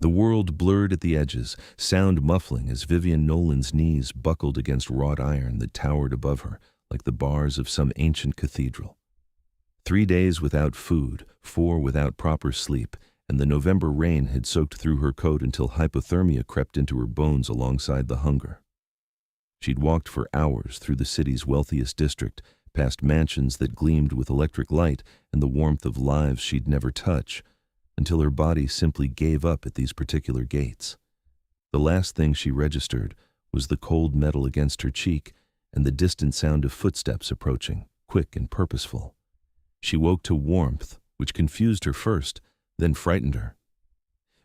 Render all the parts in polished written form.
The world blurred at the edges, sound muffling as Vivienne Nolan's knees buckled against wrought iron that towered above her like the bars of some ancient cathedral. 3 days without food, 4 without proper sleep, and the November rain had soaked through her coat until hypothermia crept into her bones alongside the hunger. She'd walked for hours through the city's wealthiest district, past mansions that gleamed with electric light and the warmth of lives she'd never touch, until her body simply gave up at these particular gates. The last thing she registered was the cold metal against her cheek and the distant sound of footsteps approaching, quick and purposeful. She woke to warmth, which confused her first, then frightened her.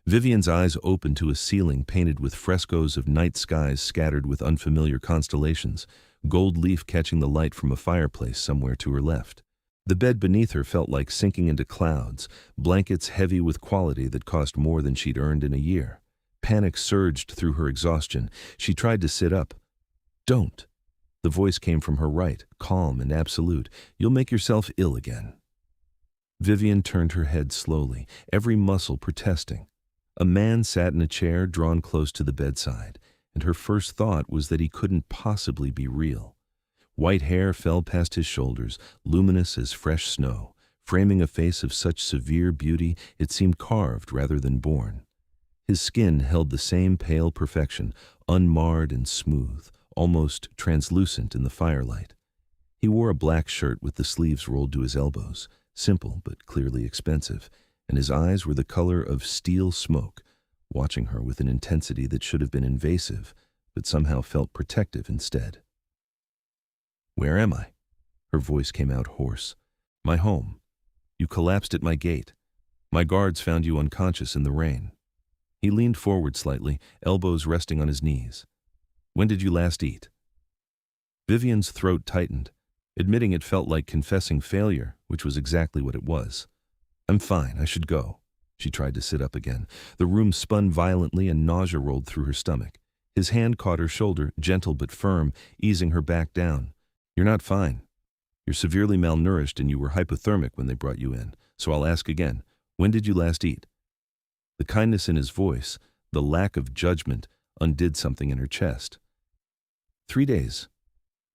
Vivienne's eyes opened to a ceiling painted with frescoes of night skies scattered with unfamiliar constellations, gold leaf catching the light from a fireplace somewhere to her left. The bed beneath her felt like sinking into clouds, blankets heavy with quality that cost more than she'd earned in a year. Panic surged through her exhaustion. She tried to sit up. "Don't." The voice came from her right, calm and absolute. "You'll make yourself ill again." Vivienne turned her head slowly, every muscle protesting. A man sat in a chair drawn close to the bedside, and her first thought was that he couldn't possibly be real. White hair fell past his shoulders, luminous as fresh snow, framing a face of such severe beauty it seemed carved rather than born. His skin held the same pale perfection, unmarred and smooth, almost translucent in the firelight. He wore a black shirt with the sleeves rolled to his elbows, simple but clearly expensive, and his eyes were the color of steel smoke, watching her with an intensity that should have been invasive, but somehow felt protective instead. "Where am I?" Her voice came out hoarse. "My home. You collapsed at my gate. My guards found you unconscious in the rain." He leaned forward slightly, elbows resting on his knees. "When did you last eat?" Vivienne's throat tightened. Admitting it felt like confessing failure, which was exactly what it was. "I'm fine, I should go." She tried to sit up again. The room spun violently and nausea rolled through her stomach. His hand caught her shoulder, gentle but firm, easing her back down. "You're not fine. You're severely malnourished and you were hypothermic when they brought you in. So I'll ask again, when did you last eat?" The kindness in his voice, the lack of judgment, undid something in her chest. 3 days.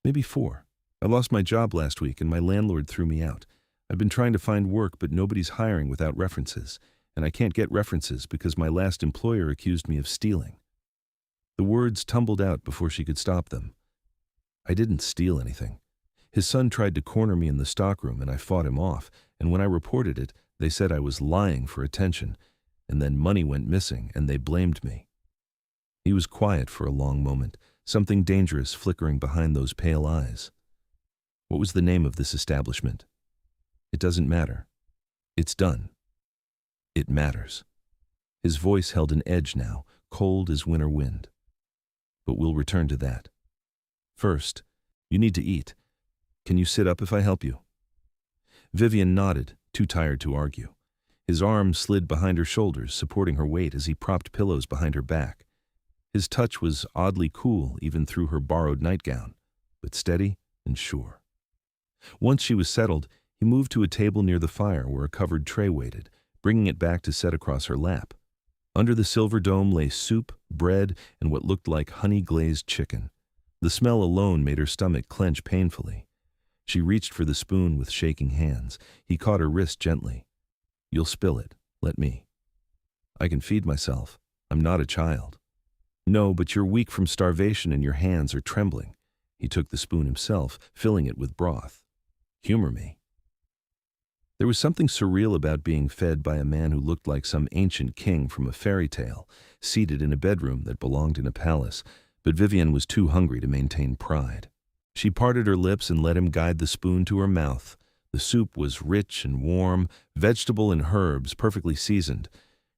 Maybe 4. I lost my job last week and my landlord threw me out. I've been trying to find work, but nobody's hiring without references, and I can't get references because my last employer accused me of stealing. The words tumbled out before she could stop them. "I didn't steal anything. His son tried to corner me in the stockroom and I fought him off, and when I reported it, they said I was lying for attention, and then money went missing and they blamed me." He was quiet for a long moment, something dangerous flickering behind those pale eyes. "What was the name of this establishment?" "It doesn't matter. It's done." "It matters." His voice held an edge now, cold as winter wind. "But we'll return to that. First, you need to eat. Can you sit up if I help you?" Vivienne nodded, too tired to argue. His arm slid behind her shoulders, supporting her weight as he propped pillows behind her back. His touch was oddly cool even through her borrowed nightgown, but steady and sure. Once she was settled, he moved to a table near the fire where a covered tray waited, bringing it back to set across her lap. Under the silver dome lay soup, bread, and what looked like honey-glazed chicken. The smell alone made her stomach clench painfully. She reached for the spoon with shaking hands. He caught her wrist gently. "You'll spill it. Let me." "I can feed myself. I'm not a child." "No, but you're weak from starvation and your hands are trembling." He took the spoon himself, filling it with broth. "Humor me." There was something surreal about being fed by a man who looked like some ancient king from a fairy tale, seated in a bedroom that belonged in a palace, but Vivienne was too hungry to maintain pride. She parted her lips and let him guide the spoon to her mouth. The soup was rich and warm, vegetable and herbs, perfectly seasoned.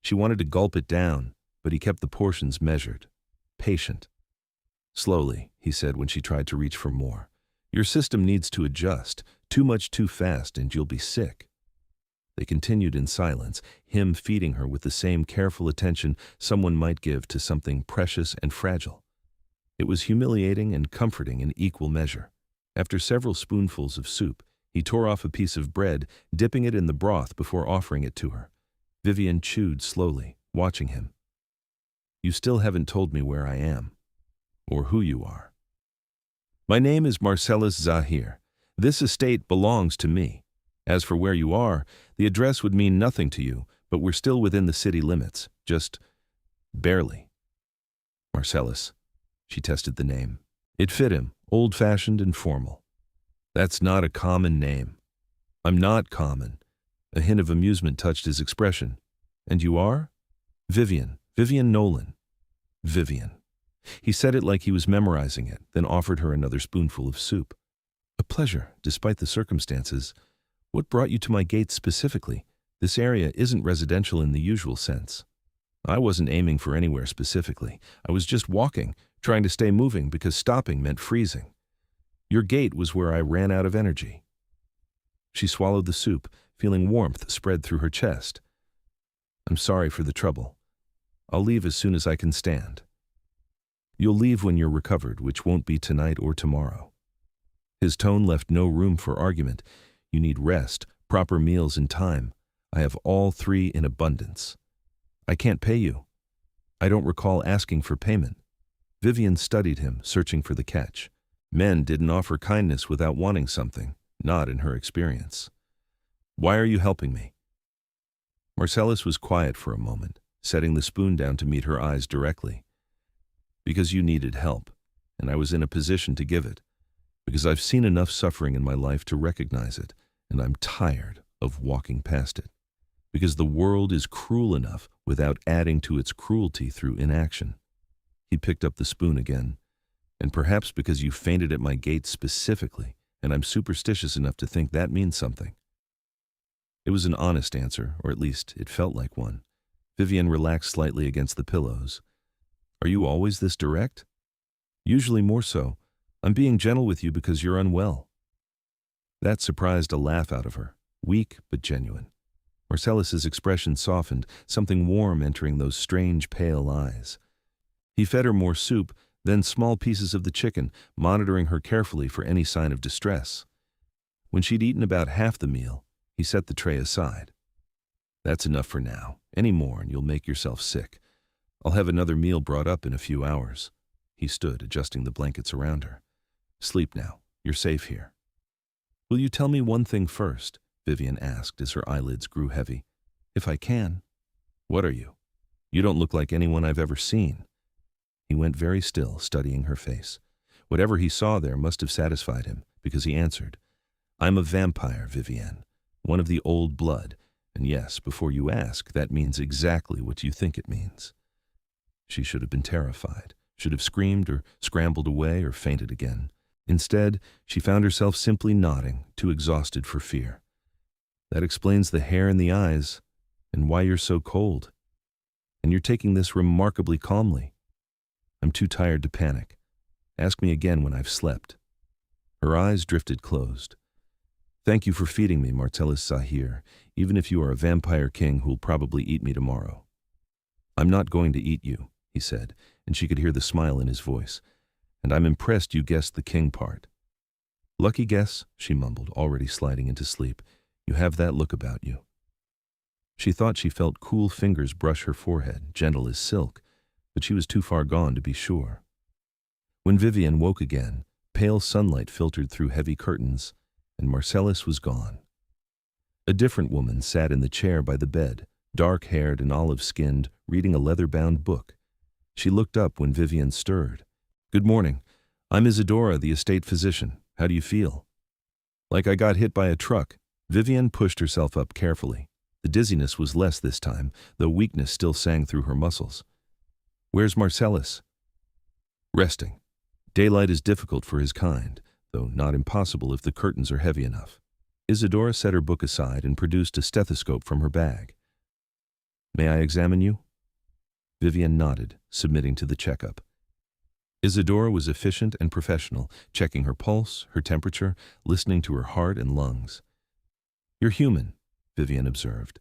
She wanted to gulp it down, but he kept the portions measured, patient. "Slowly," he said when she tried to reach for more. "Your system needs to adjust. Too much too fast and you'll be sick." They continued in silence, him feeding her with the same careful attention someone might give to something precious and fragile. It was humiliating and comforting in equal measure. After several spoonfuls of soup, he tore off a piece of bread, dipping it in the broth before offering it to her. Vivienne chewed slowly, watching him. You still haven't told me where I am, or who you are. My name is Marcellus Zahir. This estate belongs to me. As for where you are, the address would mean nothing to you, but we're still within the city limits, just barely. Marcellus. She tested the name. It fit him, old-fashioned and formal. That's not a common name. I'm not common. A hint of amusement touched his expression. And you are? Vivienne Nolan. Vivienne. He said it like he was memorizing it, then offered her another spoonful of soup. A pleasure, despite the circumstances. What brought you to my gate specifically? This area isn't residential in the usual sense. I wasn't aiming for anywhere specifically. I was just walking, trying to stay moving because stopping meant freezing. Your gate was where I ran out of energy. She swallowed the soup, feeling warmth spread through her chest. I'm sorry for the trouble. I'll leave as soon as I can stand. You'll leave when you're recovered, which won't be tonight or tomorrow. His tone left no room for argument. You need rest, proper meals, and time. I have all three in abundance. I can't pay you. I don't recall asking for payment. Vivienne studied him, searching for the catch. Men didn't offer kindness without wanting something, not in her experience. Why are you helping me? Marcellus was quiet for a moment, setting the spoon down to meet her eyes directly. Because you needed help, and I was in a position to give it. Because I've seen enough suffering in my life to recognize it, and I'm tired of walking past it. Because the world is cruel enough without adding to its cruelty through inaction. He picked up the spoon again. And perhaps because you fainted at my gate specifically, and I'm superstitious enough to think that means something. It was an honest answer, or at least it felt like one. Vivienne relaxed slightly against the pillows. Are you always this direct? Usually more so. I'm being gentle with you because you're unwell. That surprised a laugh out of her, weak but genuine. Marcellus's expression softened, something warm entering those strange pale eyes. He fed her more soup, then small pieces of the chicken, monitoring her carefully for any sign of distress. When she'd eaten about half the meal, he set the tray aside. That's enough for now. Any more and you'll make yourself sick. I'll have another meal brought up in a few hours. He stood, adjusting the blankets around her. Sleep now. You're safe here. Will you tell me one thing first? Vivienne asked as her eyelids grew heavy. If I can. What are you? You don't look like anyone I've ever seen. He went very still, studying her face. Whatever he saw there must have satisfied him, because he answered, I'm a vampire, Vivienne, one of the old blood, and yes, before you ask, that means exactly what you think it means. She should have been terrified, should have screamed or scrambled away or fainted again. Instead, she found herself simply nodding, too exhausted for fear. That explains the hair in the eyes, and why you're so cold. And you're taking this remarkably calmly. I'm too tired to panic. Ask me again when I've slept. Her eyes drifted closed. Thank you for feeding me, Marcellus Zahir, even if you are a vampire king who'll probably eat me tomorrow. I'm not going to eat you, he said, and she could hear the smile in his voice. And I'm impressed you guessed the king part. Lucky guess, she mumbled, already sliding into sleep. You have that look about you. She thought she felt cool fingers brush her forehead, gentle as silk, but she was too far gone to be sure. When Vivienne woke again, pale sunlight filtered through heavy curtains, and Marcellus was gone. A different woman sat in the chair by the bed, dark-haired and olive-skinned, reading a leather-bound book. She looked up when Vivienne stirred. Good morning. I'm Isadora, the estate physician. How do you feel? Like I got hit by a truck. Vivienne pushed herself up carefully. The dizziness was less this time, though weakness still sang through her muscles. Where's Marcellus? Resting. Daylight is difficult for his kind, though not impossible if the curtains are heavy enough. Isadora set her book aside and produced a stethoscope from her bag. May I examine you? Vivienne nodded, submitting to the checkup. Isadora was efficient and professional, checking her pulse, her temperature, listening to her heart and lungs. You're human, Vivienne observed.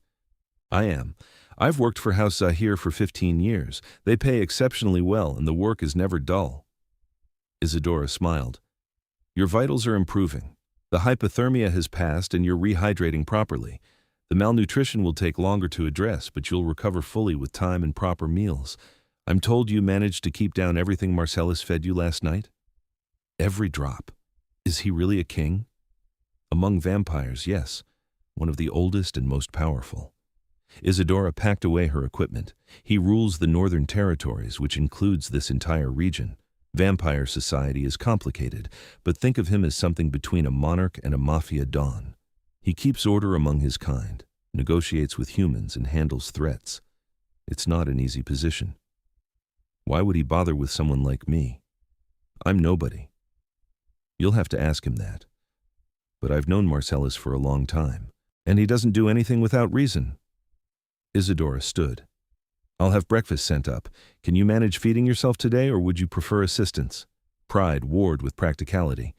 I am. I've worked for House Zahir for 15 years. They pay exceptionally well, and the work is never dull. Isadora smiled. Your vitals are improving. The hypothermia has passed, and you're rehydrating properly. The malnutrition will take longer to address, but you'll recover fully with time and proper meals. I'm told you managed to keep down everything Marcellus fed you last night? Every drop. Is he really a king? Among vampires, yes, one of the oldest and most powerful. Isadora packed away her equipment. He rules the northern territories, which includes this entire region. Vampire society is complicated, but think of him as something between a monarch and a mafia don. He keeps order among his kind, negotiates with humans, and handles threats. It's not an easy position. Why would he bother with someone like me? I'm nobody. You'll have to ask him that. But I've known Marcellus for a long time, and he doesn't do anything without reason. Isadora stood. I'll have breakfast sent up. Can you manage feeding yourself today, or would you prefer assistance? Pride warred with practicality.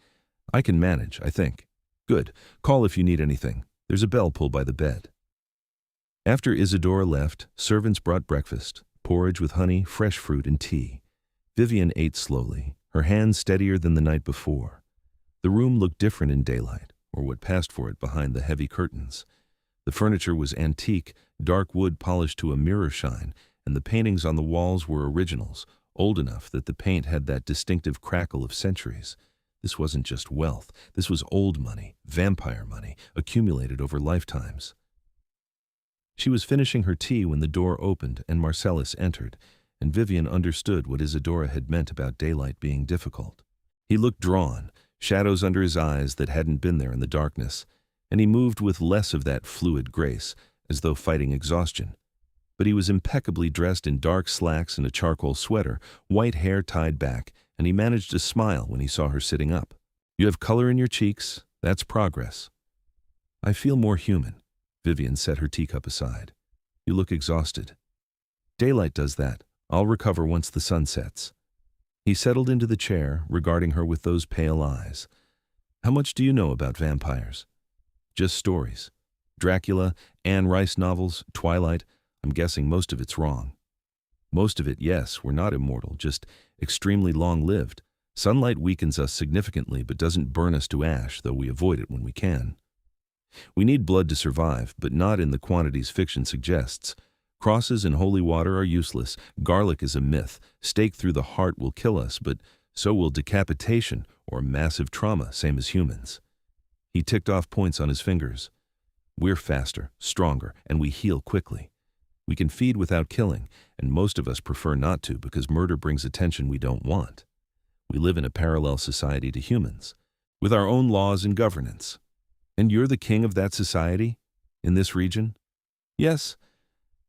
I can manage, I think. Good. Call if you need anything. There's a bell pulled by the bed. After Isadora left, servants brought breakfast, porridge with honey, fresh fruit, and tea. Vivienne ate slowly, her hands steadier than the night before. The room looked different in daylight, or what passed for it behind the heavy curtains. The furniture was antique, dark wood polished to a mirror shine, and the paintings on the walls were originals, old enough that the paint had that distinctive crackle of centuries. This wasn't just wealth, this was old money, vampire money, accumulated over lifetimes. She was finishing her tea when the door opened and Marcellus entered, and Vivienne understood what Isadora had meant about daylight being difficult. He looked drawn, shadows under his eyes that hadn't been there in the darkness, and he moved with less of that fluid grace, as though fighting exhaustion. But he was impeccably dressed in dark slacks and a charcoal sweater, white hair tied back, and he managed to smile when he saw her sitting up. You have color in your cheeks. That's progress. I feel more human. Vivienne set her teacup aside. You look exhausted. Daylight does that. I'll recover once the sun sets. He settled into the chair, regarding her with those pale eyes. How much do you know about vampires? Just stories. Dracula, Anne Rice novels, Twilight. I'm guessing most of it's wrong. Most of it, yes, we're not immortal, just extremely long-lived. Sunlight weakens us significantly but doesn't burn us to ash, though we avoid it when we can. We need blood to survive, but not in the quantities fiction suggests. Crosses and holy water are useless. Garlic is a myth. Stake through the heart will kill us, but so will decapitation or massive trauma, same as humans. He ticked off points on his fingers. We're faster, stronger, and we heal quickly. We can feed without killing, and most of us prefer not to because murder brings attention we don't want. We live in a parallel society to humans, with our own laws and governance. And you're the king of that society? In this region? Yes.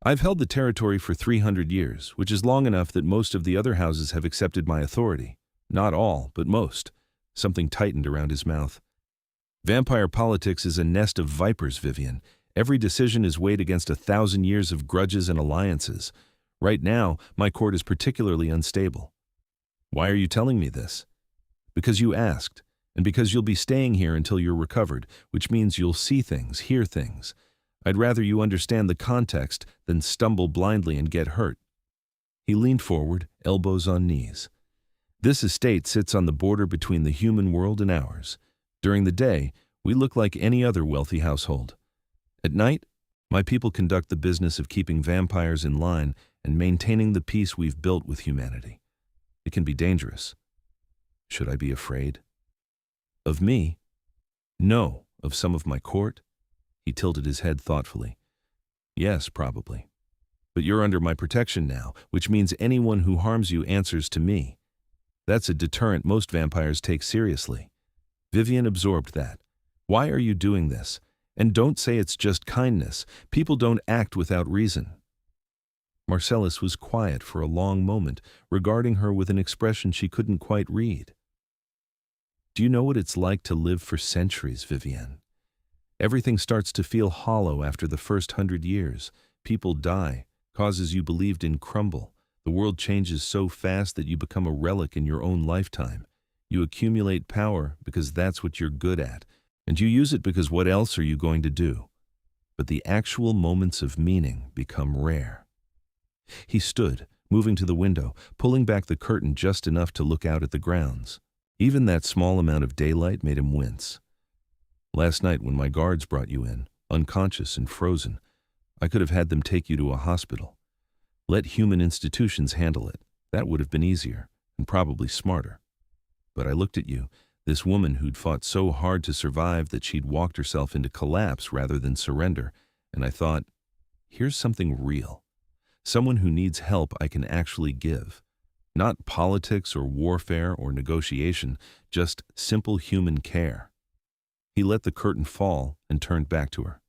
I've held the territory for 300 years, which is long enough that most of the other houses have accepted my authority. Not all, but most. Something tightened around his mouth. Vampire politics is a nest of vipers, Vivienne. Every decision is weighed against 1,000 years of grudges and alliances. Right now, my court is particularly unstable. Why are you telling me this? Because you asked, and because you'll be staying here until you're recovered, which means you'll see things, hear things. I'd rather you understand the context than stumble blindly and get hurt. He leaned forward, elbows on knees. This estate sits on the border between the human world and ours. During the day, we look like any other wealthy household. At night, my people conduct the business of keeping vampires in line and maintaining the peace we've built with humanity. It can be dangerous. Should I be afraid? Of me? No. Of some of my court? He tilted his head thoughtfully. Yes, probably. But you're under my protection now, which means anyone who harms you answers to me. That's a deterrent most vampires take seriously. Vivienne absorbed that. Why are you doing this? And don't say it's just kindness. People don't act without reason. Marcellus was quiet for a long moment, regarding her with an expression she couldn't quite read. Do you know what it's like to live for centuries, Vivienne? Everything starts to feel hollow after the first 100 years. People die, causes you believed in crumble. The world changes so fast that you become a relic in your own lifetime. You accumulate power because that's what you're good at, and you use it because what else are you going to do? But the actual moments of meaning become rare. He stood, moving to the window, pulling back the curtain just enough to look out at the grounds. Even that small amount of daylight made him wince. Last night when my guards brought you in, unconscious and frozen, I could have had them take you to a hospital. Let human institutions handle it. That would have been easier, and probably smarter. But I looked at you, this woman who'd fought so hard to survive that she'd walked herself into collapse rather than surrender, and I thought, here's something real. Someone who needs help I can actually give. Not politics or warfare or negotiation, just simple human care. He let the curtain fall and turned back to her.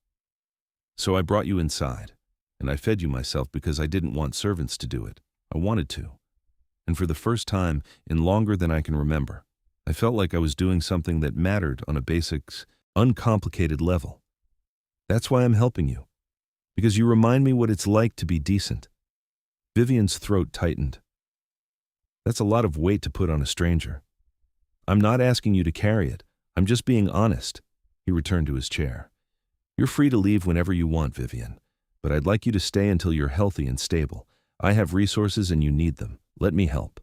So I brought you inside, and I fed you myself because I didn't want servants to do it. I wanted to. And for the first time in longer than I can remember, I felt like I was doing something that mattered on a basic, uncomplicated level. That's why I'm helping you, because you remind me what it's like to be decent. Vivienne's throat tightened. That's a lot of weight to put on a stranger. I'm not asking you to carry it. I'm just being honest. He returned to his chair. You're free to leave whenever you want, Vivienne, but I'd like you to stay until you're healthy and stable. I have resources and you need them. Let me help.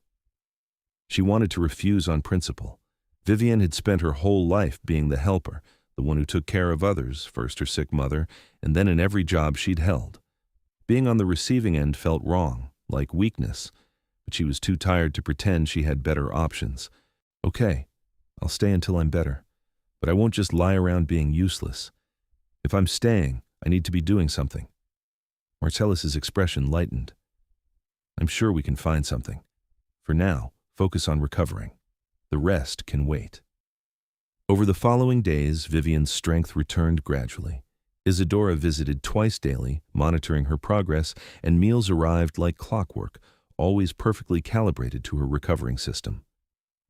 She wanted to refuse on principle. Vivienne had spent her whole life being the helper, the one who took care of others, first her sick mother, and then in every job she'd held. Being on the receiving end felt wrong, like weakness, but she was too tired to pretend she had better options. Okay, I'll stay until I'm better, but I won't just lie around being useless. If I'm staying, I need to be doing something. Marcellus's expression lightened. I'm sure we can find something. For now, focus on recovering. The rest can wait. Over the following days, Vivienne's strength returned gradually. Isadora visited twice daily, monitoring her progress, and meals arrived like clockwork, always perfectly calibrated to her recovering system.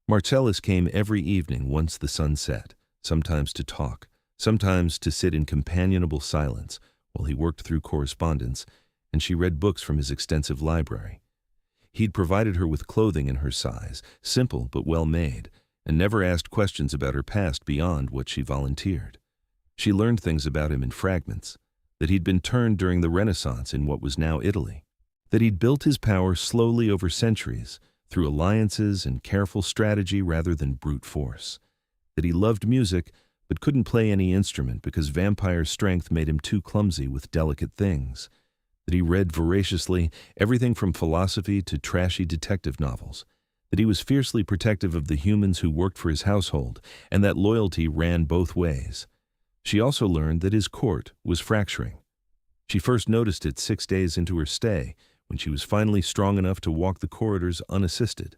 Marcellus came every evening once the sun set, sometimes to talk, sometimes to sit in companionable silence while he worked through correspondence, and she read books from his extensive library. He'd provided her with clothing in her size, simple but well made, and never asked questions about her past beyond what she volunteered. She learned things about him in fragments, that he'd been turned during the Renaissance in what was now Italy, that he'd built his power slowly over centuries, through alliances and careful strategy rather than brute force, that he loved music but couldn't play any instrument because vampire strength made him too clumsy with delicate things, that he read voraciously everything from philosophy to trashy detective novels, that he was fiercely protective of the humans who worked for his household, and that loyalty ran both ways. She also learned that his court was fracturing. She first noticed it 6 days into her stay, when she was finally strong enough to walk the corridors unassisted.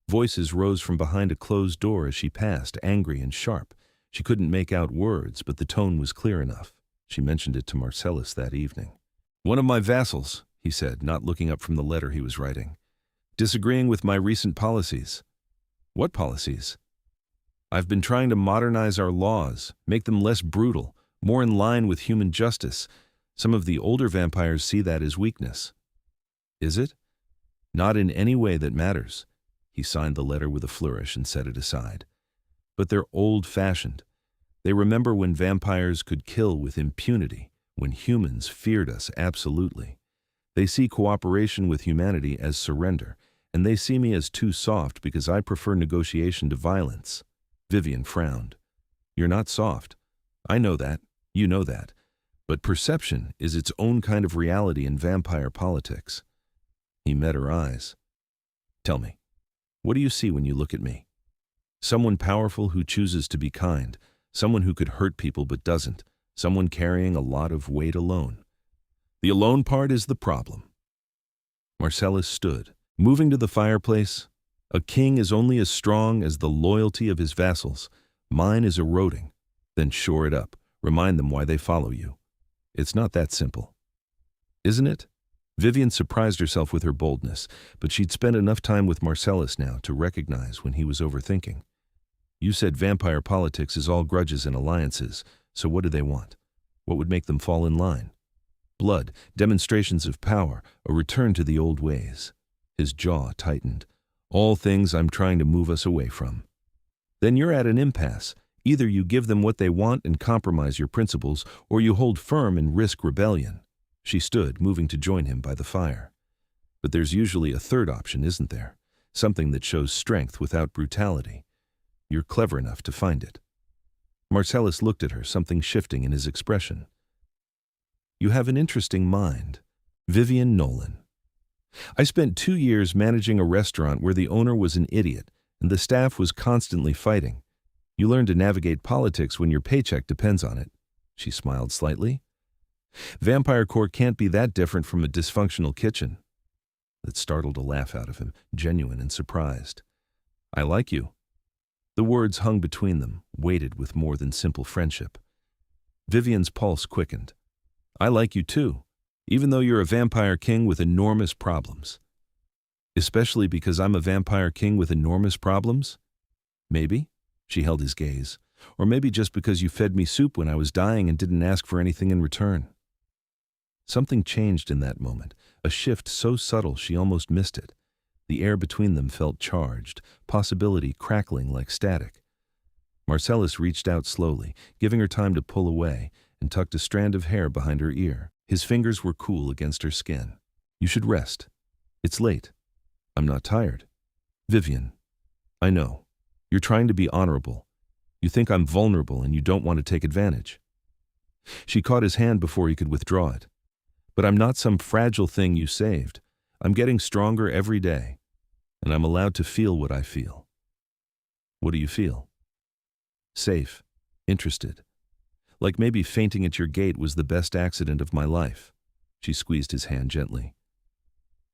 Voices rose from behind a closed door as she passed, angry and sharp. She couldn't make out words, but the tone was clear enough. She mentioned it to Marcellus that evening. One of my vassals, he said, not looking up from the letter he was writing, disagreeing with my recent policies. What policies? I've been trying to modernize our laws, make them less brutal, more in line with human justice. Some of the older vampires see that as weakness. Is it? Not in any way that matters. He signed the letter with a flourish and set it aside. But they're old-fashioned. They remember when vampires could kill with impunity, when humans feared us absolutely. They see cooperation with humanity as surrender, and they see me as too soft because I prefer negotiation to violence. Vivienne frowned. You're not soft. I know that. You know that. But perception is its own kind of reality in vampire politics. He met her eyes. Tell me, what do you see when you look at me? Someone powerful who chooses to be kind, someone who could hurt people but doesn't, someone carrying a lot of weight alone. The alone part is the problem. Marcellus stood, moving to the fireplace. A king is only as strong as the loyalty of his vassals. Mine is eroding. Then shore it up. Remind them why they follow you. It's not that simple. Isn't it? Vivienne surprised herself with her boldness, but she'd spent enough time with Marcellus now to recognize when he was overthinking. You said vampire politics is all grudges and alliances, so what do they want? What would make them fall in line? Blood, demonstrations of power, a return to the old ways. His jaw tightened. All things I'm trying to move us away from. Then you're at an impasse. Either you give them what they want and compromise your principles, or you hold firm and risk rebellion. She stood, moving to join him by the fire. But there's usually a third option, isn't there? Something that shows strength without brutality. You're clever enough to find it. Marcellus looked at her, something shifting in his expression. You have an interesting mind. Vivienne Nolan. I spent 2 years managing a restaurant where the owner was an idiot and the staff was constantly fighting. You learn to navigate politics when your paycheck depends on it. She smiled slightly. Vampire court can't be that different from a dysfunctional kitchen. That startled a laugh out of him, genuine and surprised. I like you. The words hung between them, weighted with more than simple friendship. Vivienne's pulse quickened. I like you too, even though you're a vampire king with enormous problems. Especially because I'm a vampire king with enormous problems? Maybe. She held his gaze. Or maybe just because you fed me soup when I was dying and didn't ask for anything in return. Something changed in that moment, a shift so subtle she almost missed it. The air between them felt charged, possibility crackling like static. Marcellus reached out slowly, giving her time to pull away, and tucked a strand of hair behind her ear. His fingers were cool against her skin. You should rest. It's late. I'm not tired. Vivienne, I know. You're trying to be honorable. You think I'm vulnerable and you don't want to take advantage. She caught his hand before he could withdraw it. But I'm not some fragile thing you saved. I'm getting stronger every day, and I'm allowed to feel what I feel. What do you feel? Safe, interested. Like maybe fainting at your gate was the best accident of my life. She squeezed his hand gently.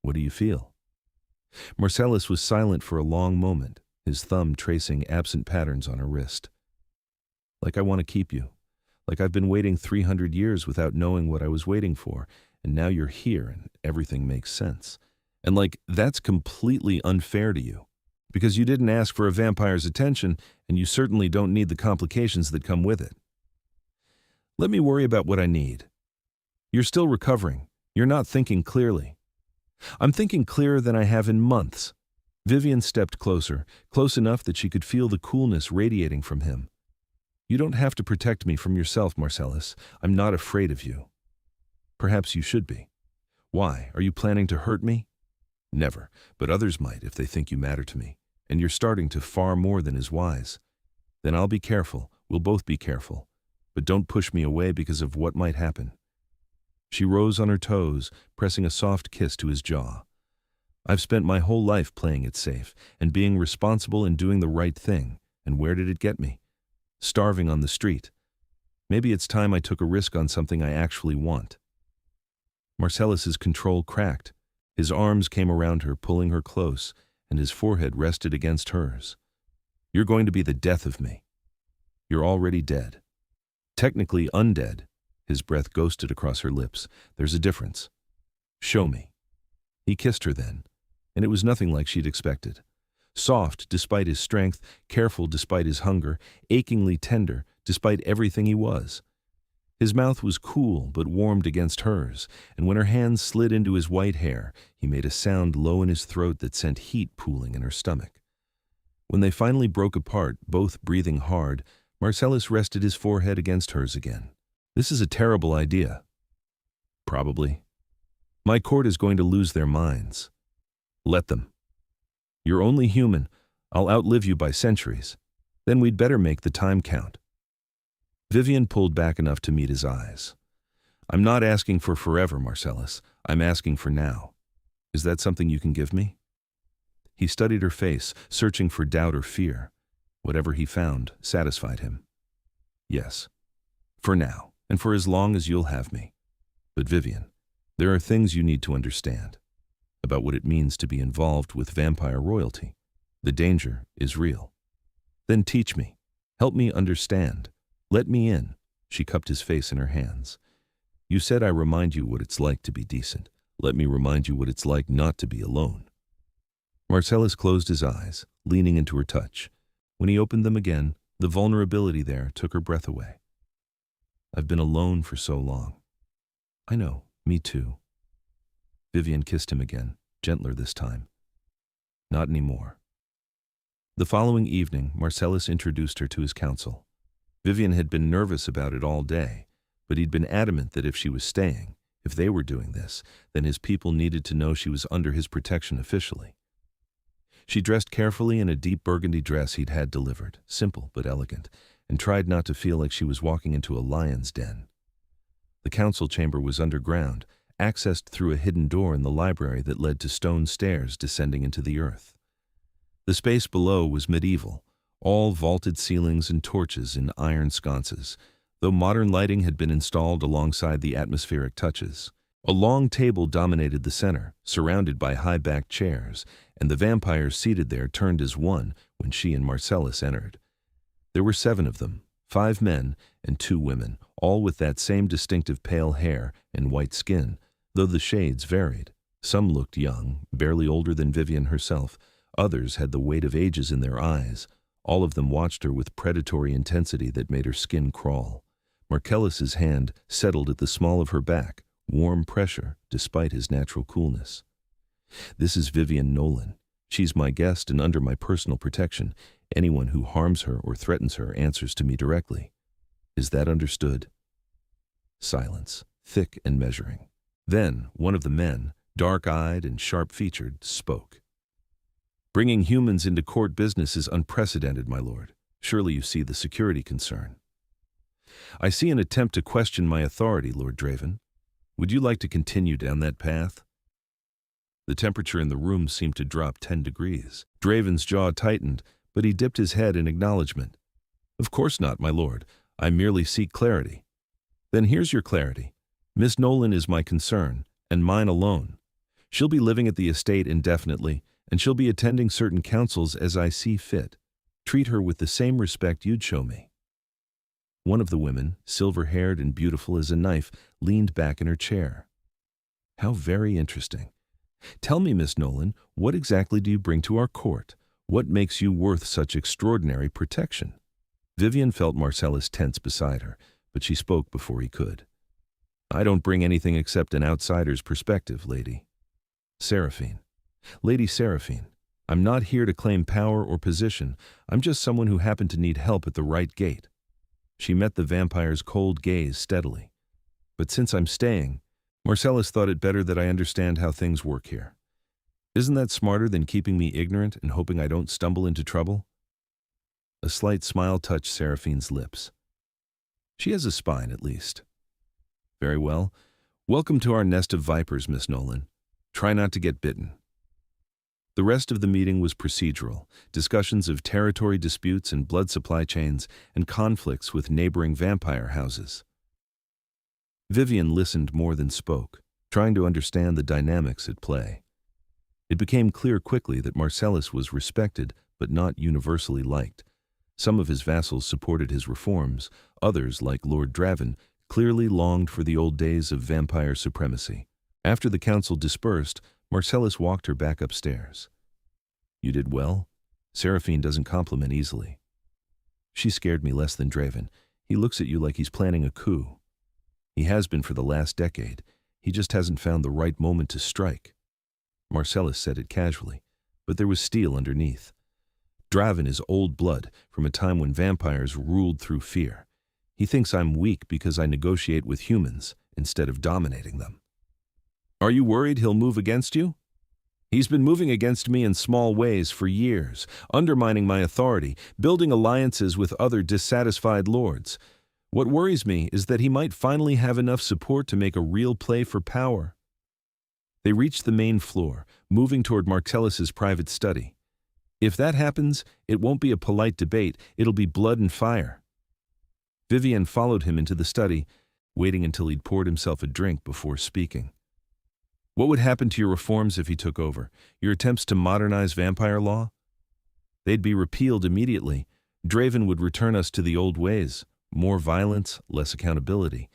What do you feel? Marcellus was silent for a long moment, his thumb tracing absent patterns on her wrist. Like I want to keep you. Like I've been waiting 300 years without knowing what I was waiting for, and now you're here and everything makes sense. And like that's completely unfair to you, because you didn't ask for a vampire's attention, and you certainly don't need the complications that come with it. Let me worry about what I need. You're still recovering. You're not thinking clearly. I'm thinking clearer than I have in months. Vivienne stepped closer, close enough that she could feel the coolness radiating from him. You don't have to protect me from yourself, Marcellus. I'm not afraid of you. Perhaps you should be. Why? Are you planning to hurt me? Never, but others might if they think you matter to me, and you're starting to far more than is wise. Then I'll be careful. We'll both be careful. But don't push me away because of what might happen. She rose on her toes, pressing a soft kiss to his jaw. I've spent my whole life playing it safe and being responsible and doing the right thing, and where did it get me? Starving on the street. Maybe it's time I took a risk on something I actually want. Marcellus's control cracked. His arms came around her, pulling her close, and his forehead rested against hers. You're going to be the death of me. You're already dead. Technically undead. His breath ghosted across her lips. There's a difference. Show me. He kissed her then, and it was nothing like she'd expected. Soft despite his strength, careful despite his hunger, achingly tender despite everything he was. His mouth was cool but warmed against hers, and when her hands slid into his white hair, he made a sound low in his throat that sent heat pooling in her stomach. When they finally broke apart, both breathing hard, Marcellus rested his forehead against hers again. This is a terrible idea. Probably. My court is going to lose their minds. Let them. You're only human. I'll outlive you by centuries. Then we'd better make the time count. Vivienne pulled back enough to meet his eyes. I'm not asking for forever, Marcellus. I'm asking for now. Is that something you can give me? He studied her face, searching for doubt or fear. Whatever he found satisfied him. Yes. For now, and for as long as you'll have me. But Vivienne, there are things you need to understand about what it means to be involved with vampire royalty. The danger is real. Then teach me. Help me understand. Let me in. She cupped his face in her hands. You said I remind you what it's like to be decent. Let me remind you what it's like not to be alone. Marcellus closed his eyes, leaning into her touch. When he opened them again, the vulnerability there took her breath away. I've been alone for so long. I know, me too. Vivienne kissed him again, gentler this time. Not anymore. The following evening, Marcellus introduced her to his council. Vivienne had been nervous about it all day, but he'd been adamant that if she was staying, if they were doing this, then his people needed to know she was under his protection officially. She dressed carefully in a deep burgundy dress he'd had delivered, simple but elegant, and tried not to feel like she was walking into a lion's den. The council chamber was underground, accessed through a hidden door in the library that led to stone stairs descending into the earth. The space below was medieval, all vaulted ceilings and torches in iron sconces, though modern lighting had been installed alongside the atmospheric touches. A long table dominated the center, surrounded by high-backed chairs, and the vampires seated there turned as one when she and Marcellus entered. There were 7 of them, 5 men and 2 women, all with that same distinctive pale hair and white skin, though the shades varied. Some looked young, barely older than Vivienne herself. Others had the weight of ages in their eyes. All of them watched her with predatory intensity that made her skin crawl. Marcellus's hand settled at the small of her back, warm pressure despite his natural coolness. "This is Vivienne Nolan. She's my guest and under my personal protection. Anyone who harms her or threatens her answers to me directly. Is that understood?" Silence, thick and measuring. Then one of the men, dark-eyed and sharp-featured, spoke. "Bringing humans into court business is unprecedented, my lord. Surely you see the security concern." "I see an attempt to question my authority, Lord Draven. Would you like to continue down that path?" The temperature in the room seemed to drop 10 degrees. Draven's jaw tightened, but he dipped his head in acknowledgement. "Of course not, my lord. I merely seek clarity." "Then here's your clarity. Miss Nolan is my concern, and mine alone. She'll be living at the estate indefinitely, and she'll be attending certain councils as I see fit. Treat her with the same respect you'd show me." One of the women, silver-haired and beautiful as a knife, leaned back in her chair. "How very interesting. Tell me, Miss Nolan, what exactly do you bring to our court? What makes you worth such extraordinary protection?" Vivienne felt Marcellus tense beside her, but she spoke before he could. "I don't bring anything except an outsider's perspective, Lady Seraphine. Lady Seraphine, I'm not here to claim power or position. I'm just someone who happened to need help at the right gate." She met the vampire's cold gaze steadily. "But since I'm staying, Marcellus thought it better that I understand how things work here. Isn't that smarter than keeping me ignorant and hoping I don't stumble into trouble?" A slight smile touched Seraphine's lips. "She has a spine, at least." "Very well. Welcome to our nest of vipers, Miss Nolan. Try not to get bitten." The rest of the meeting was procedural, discussions of territory disputes and blood supply chains and conflicts with neighboring vampire houses. Vivienne listened more than spoke, trying to understand the dynamics at play. It became clear quickly that Marcellus was respected but not universally liked. Some of his vassals supported his reforms, others, like Lord Draven, clearly longed for the old days of vampire supremacy. After the council dispersed, Marcellus walked her back upstairs. "You did well. Seraphine doesn't compliment easily." "She scared me less than Draven. He looks at you like he's planning a coup." "He has been for the last decade. He just hasn't found the right moment to strike." Marcellus said it casually, but there was steel underneath. "Draven is old blood from a time when vampires ruled through fear. He thinks I'm weak because I negotiate with humans instead of dominating them." "Are you worried he'll move against you?" "He's been moving against me in small ways for years, undermining my authority, building alliances with other dissatisfied lords. What worries me is that he might finally have enough support to make a real play for power." They reached the main floor, moving toward Marcellus's private study. "If that happens, it won't be a polite debate, it'll be blood and fire." Vivienne followed him into the study, waiting until he'd poured himself a drink before speaking. "What would happen to your reforms if he took over? Your attempts to modernize vampire law?" "They'd be repealed immediately. Draven would return us to the old ways. More violence, less accountability.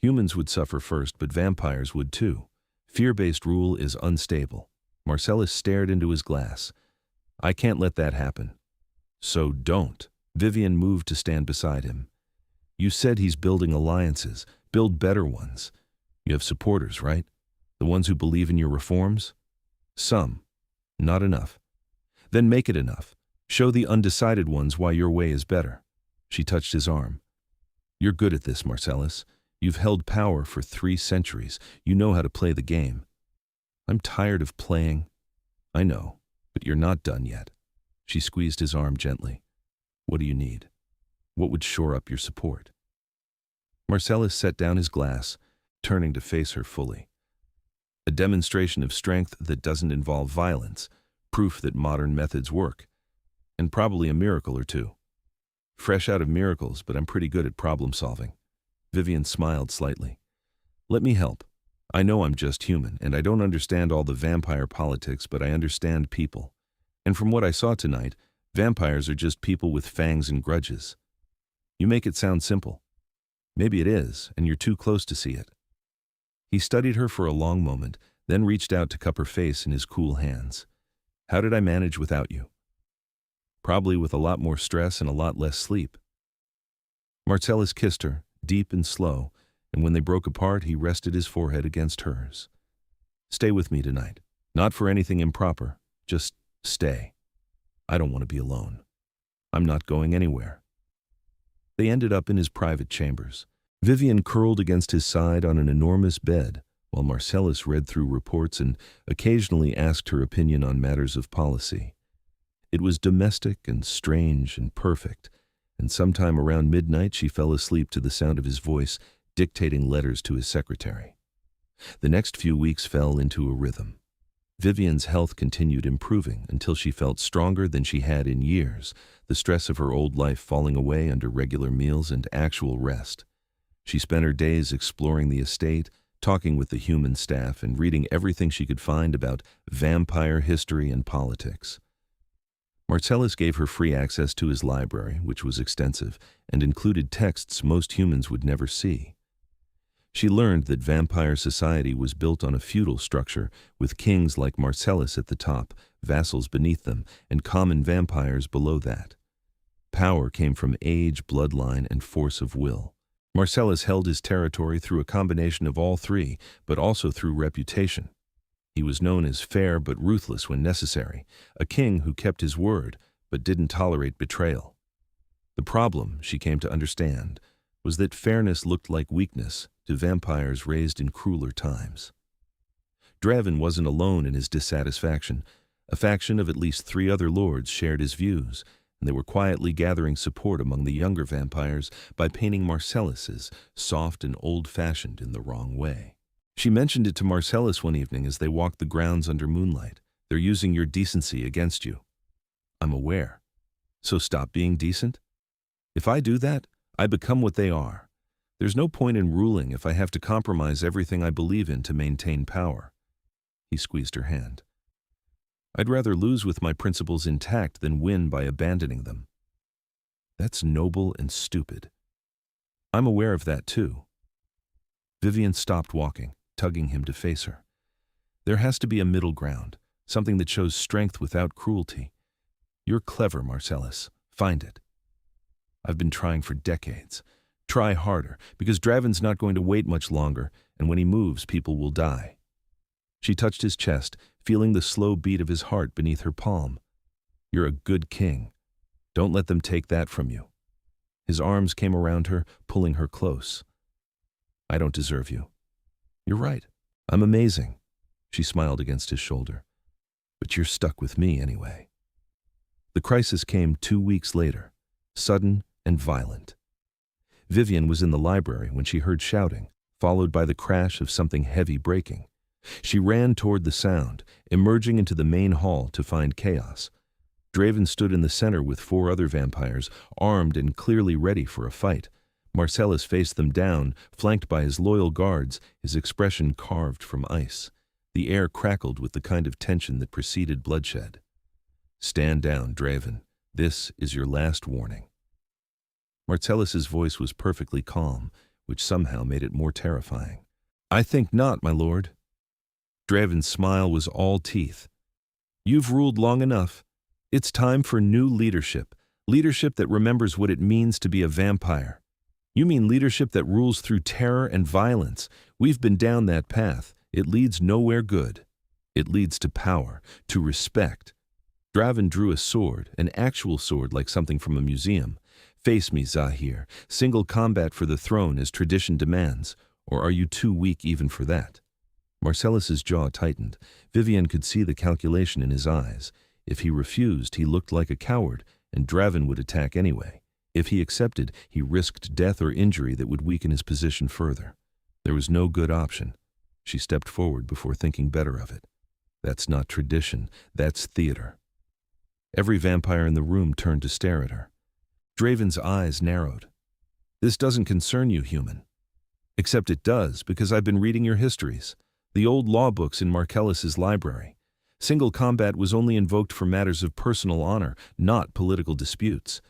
Humans would suffer first, but vampires would too. Fear-based rule is unstable." Marcellus stared into his glass. "I can't let that happen." "So don't." Vivienne moved to stand beside him. "You said he's building alliances. Build better ones. You have supporters, right? The ones who believe in your reforms?" "Some. Not enough." "Then make it enough. Show the undecided ones why your way is better." She touched his arm. "You're good at this, Marcellus. You've held power for 3 centuries. You know how to play the game." "I'm tired of playing." "I know, but you're not done yet." She squeezed his arm gently. "What do you need? What would shore up your support?" Marcellus set down his glass, turning to face her fully. A demonstration of strength that doesn't involve violence, proof that modern methods work, and probably a miracle or two. Fresh out of miracles, but I'm pretty good at problem solving. Vivienne smiled slightly. Let me help. I know I'm just human, and I don't understand all the vampire politics, but I understand people. And from what I saw tonight, vampires are just people with fangs and grudges. You make it sound simple. Maybe it is, and you're too close to see it. He studied her for a long moment, then reached out to cup her face in his cool hands. How did I manage without you? Probably with a lot more stress and a lot less sleep. Marcellus kissed her, deep and slow, and when they broke apart, he rested his forehead against hers. Stay with me tonight. Not for anything improper, just stay. I don't want to be alone. I'm not going anywhere. They ended up in his private chambers. Vivienne curled against his side on an enormous bed, while Marcellus read through reports and occasionally asked her opinion on matters of policy. It was domestic and strange and perfect, and sometime around midnight she fell asleep to the sound of his voice dictating letters to his secretary. The next few weeks fell into a rhythm. Vivienne's health continued improving until she felt stronger than she had in years, the stress of her old life falling away under regular meals and actual rest. She spent her days exploring the estate, talking with the human staff, and reading everything she could find about vampire history and politics. Marcellus gave her free access to his library, which was extensive, and included texts most humans would never see. She learned that vampire society was built on a feudal structure, with kings like Marcellus at the top, vassals beneath them, and common vampires below that. Power came from age, bloodline, and force of will. Marcellus held his territory through a combination of all three, but also through reputation. He was known as fair but ruthless when necessary, a king who kept his word, but didn't tolerate betrayal. The problem, she came to understand, was that fairness looked like weakness to vampires raised in crueler times. Draven wasn't alone in his dissatisfaction. A faction of at least 3 other lords shared his views, and they were quietly gathering support among the younger vampires by painting Marcellus as soft and old-fashioned in the wrong way. She mentioned it to Marcellus one evening as they walked the grounds under moonlight. They're using your decency against you. I'm aware. So stop being decent? If I do that, I become what they are. There's no point in ruling if I have to compromise everything I believe in to maintain power. He squeezed her hand. I'd rather lose with my principles intact than win by abandoning them. That's noble and stupid. I'm aware of that too. Vivienne stopped walking, tugging him to face her. There has to be a middle ground, something that shows strength without cruelty. You're clever, Marcellus. Find it. I've been trying for decades. Try harder, because Draven's not going to wait much longer, and when he moves, people will die. She touched his chest, feeling the slow beat of his heart beneath her palm. You're a good king. Don't let them take that from you. His arms came around her, pulling her close. I don't deserve you. You're right. I'm amazing. She smiled against his shoulder. But you're stuck with me anyway. The crisis came 2 weeks later, sudden and violent. Vivienne was in the library when she heard shouting, followed by the crash of something heavy breaking. She ran toward the sound, emerging into the main hall to find chaos. Draven stood in the center with 4 other vampires, armed and clearly ready for a fight. Marcellus faced them down, flanked by his loyal guards, his expression carved from ice. The air crackled with the kind of tension that preceded bloodshed. Stand down, Draven. This is your last warning. Marcellus's voice was perfectly calm, which somehow made it more terrifying. I think not, my lord. Draven's smile was all teeth. You've ruled long enough. It's time for new leadership, leadership that remembers what it means to be a vampire. You mean leadership that rules through terror and violence. We've been down that path. It leads nowhere good. It leads to power, to respect. Draven drew a sword, an actual sword like something from a museum. Face me, Zahir. Single combat for the throne as tradition demands, or are you too weak even for that? Marcellus's jaw tightened. Vivienne could see the calculation in his eyes. If he refused, he looked like a coward, and Draven would attack anyway. If he accepted, he risked death or injury that would weaken his position further. There was no good option. She stepped forward before thinking better of it. That's not tradition, that's theater. Every vampire in the room turned to stare at her. Draven's eyes narrowed. This doesn't concern you, human. Except it does, because I've been reading your histories, the old law books in Marcellus's library. Single combat was only invoked for matters of personal honor, not political disputes.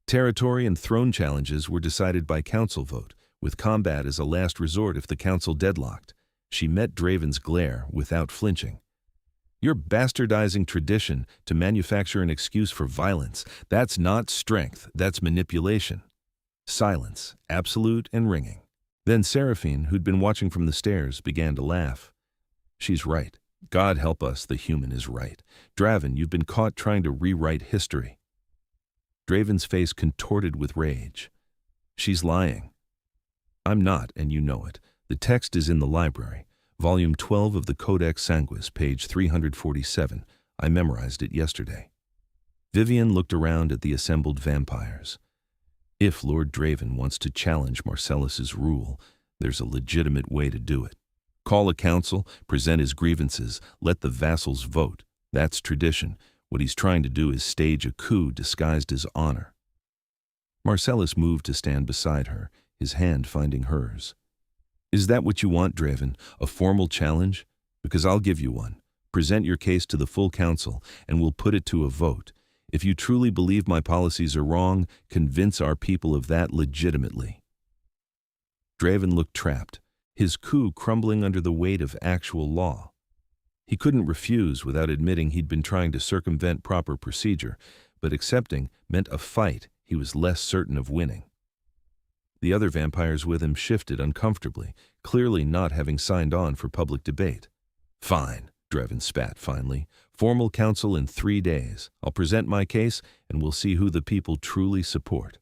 Territory and throne challenges were decided by council vote, with combat as a last resort if the council deadlocked. She met Draven's glare without flinching. You're bastardizing tradition to manufacture an excuse for violence. That's not strength, that's manipulation. Silence, absolute and ringing. Then Seraphine, who'd been watching from the stairs, began to laugh. She's right. God help us, the human is right. Draven, you've been caught trying to rewrite history. Draven's face contorted with rage. She's lying. I'm not, and you know it. The text is in the library. Volume 12 of the Codex Sanguis, page 347. I memorized it yesterday. Vivienne looked around at the assembled vampires. If Lord Draven wants to challenge Marcellus's rule, there's a legitimate way to do it. Call a council, present his grievances, let the vassals vote. That's tradition. What he's trying to do is stage a coup disguised as honor. Marcellus moved to stand beside her, his hand finding hers. Is that what you want, Draven? A formal challenge? Because I'll give you one. Present your case to the full council, and we'll put it to a vote. If you truly believe my policies are wrong, convince our people of that legitimately. Draven looked trapped, his coup crumbling under the weight of actual law. He couldn't refuse without admitting he'd been trying to circumvent proper procedure, but accepting meant a fight he was less certain of winning. The other vampires with him shifted uncomfortably, clearly not having signed on for public debate. Fine, Draven spat finally. Formal council in 3 days. I'll present my case, and we'll see who the people truly support.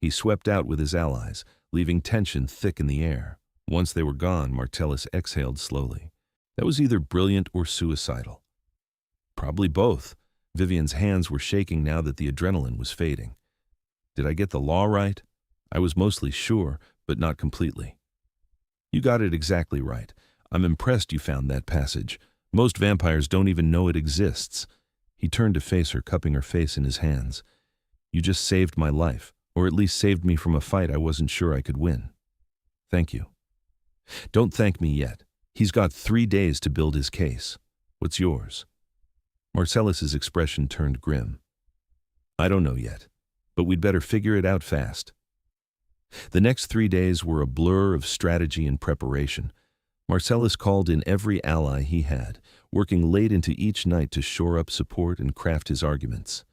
He swept out with his allies, leaving tension thick in the air. Once they were gone, Marcellus exhaled slowly. That was either brilliant or suicidal. Probably both. Vivienne's hands were shaking now that the adrenaline was fading. Did I get the law right? I was mostly sure, but not completely. You got it exactly right. I'm impressed you found that passage. Most vampires don't even know it exists. He turned to face her, cupping her face in his hands. You just saved my life, or at least saved me from a fight I wasn't sure I could win. Thank you. Don't thank me yet. He's got 3 days to build his case. What's yours? Marcellus's expression turned grim. I don't know yet, but we'd better figure it out fast. The next 3 days were a blur of strategy and preparation. Marcellus called in every ally he had, working late into each night to shore up support and craft his arguments.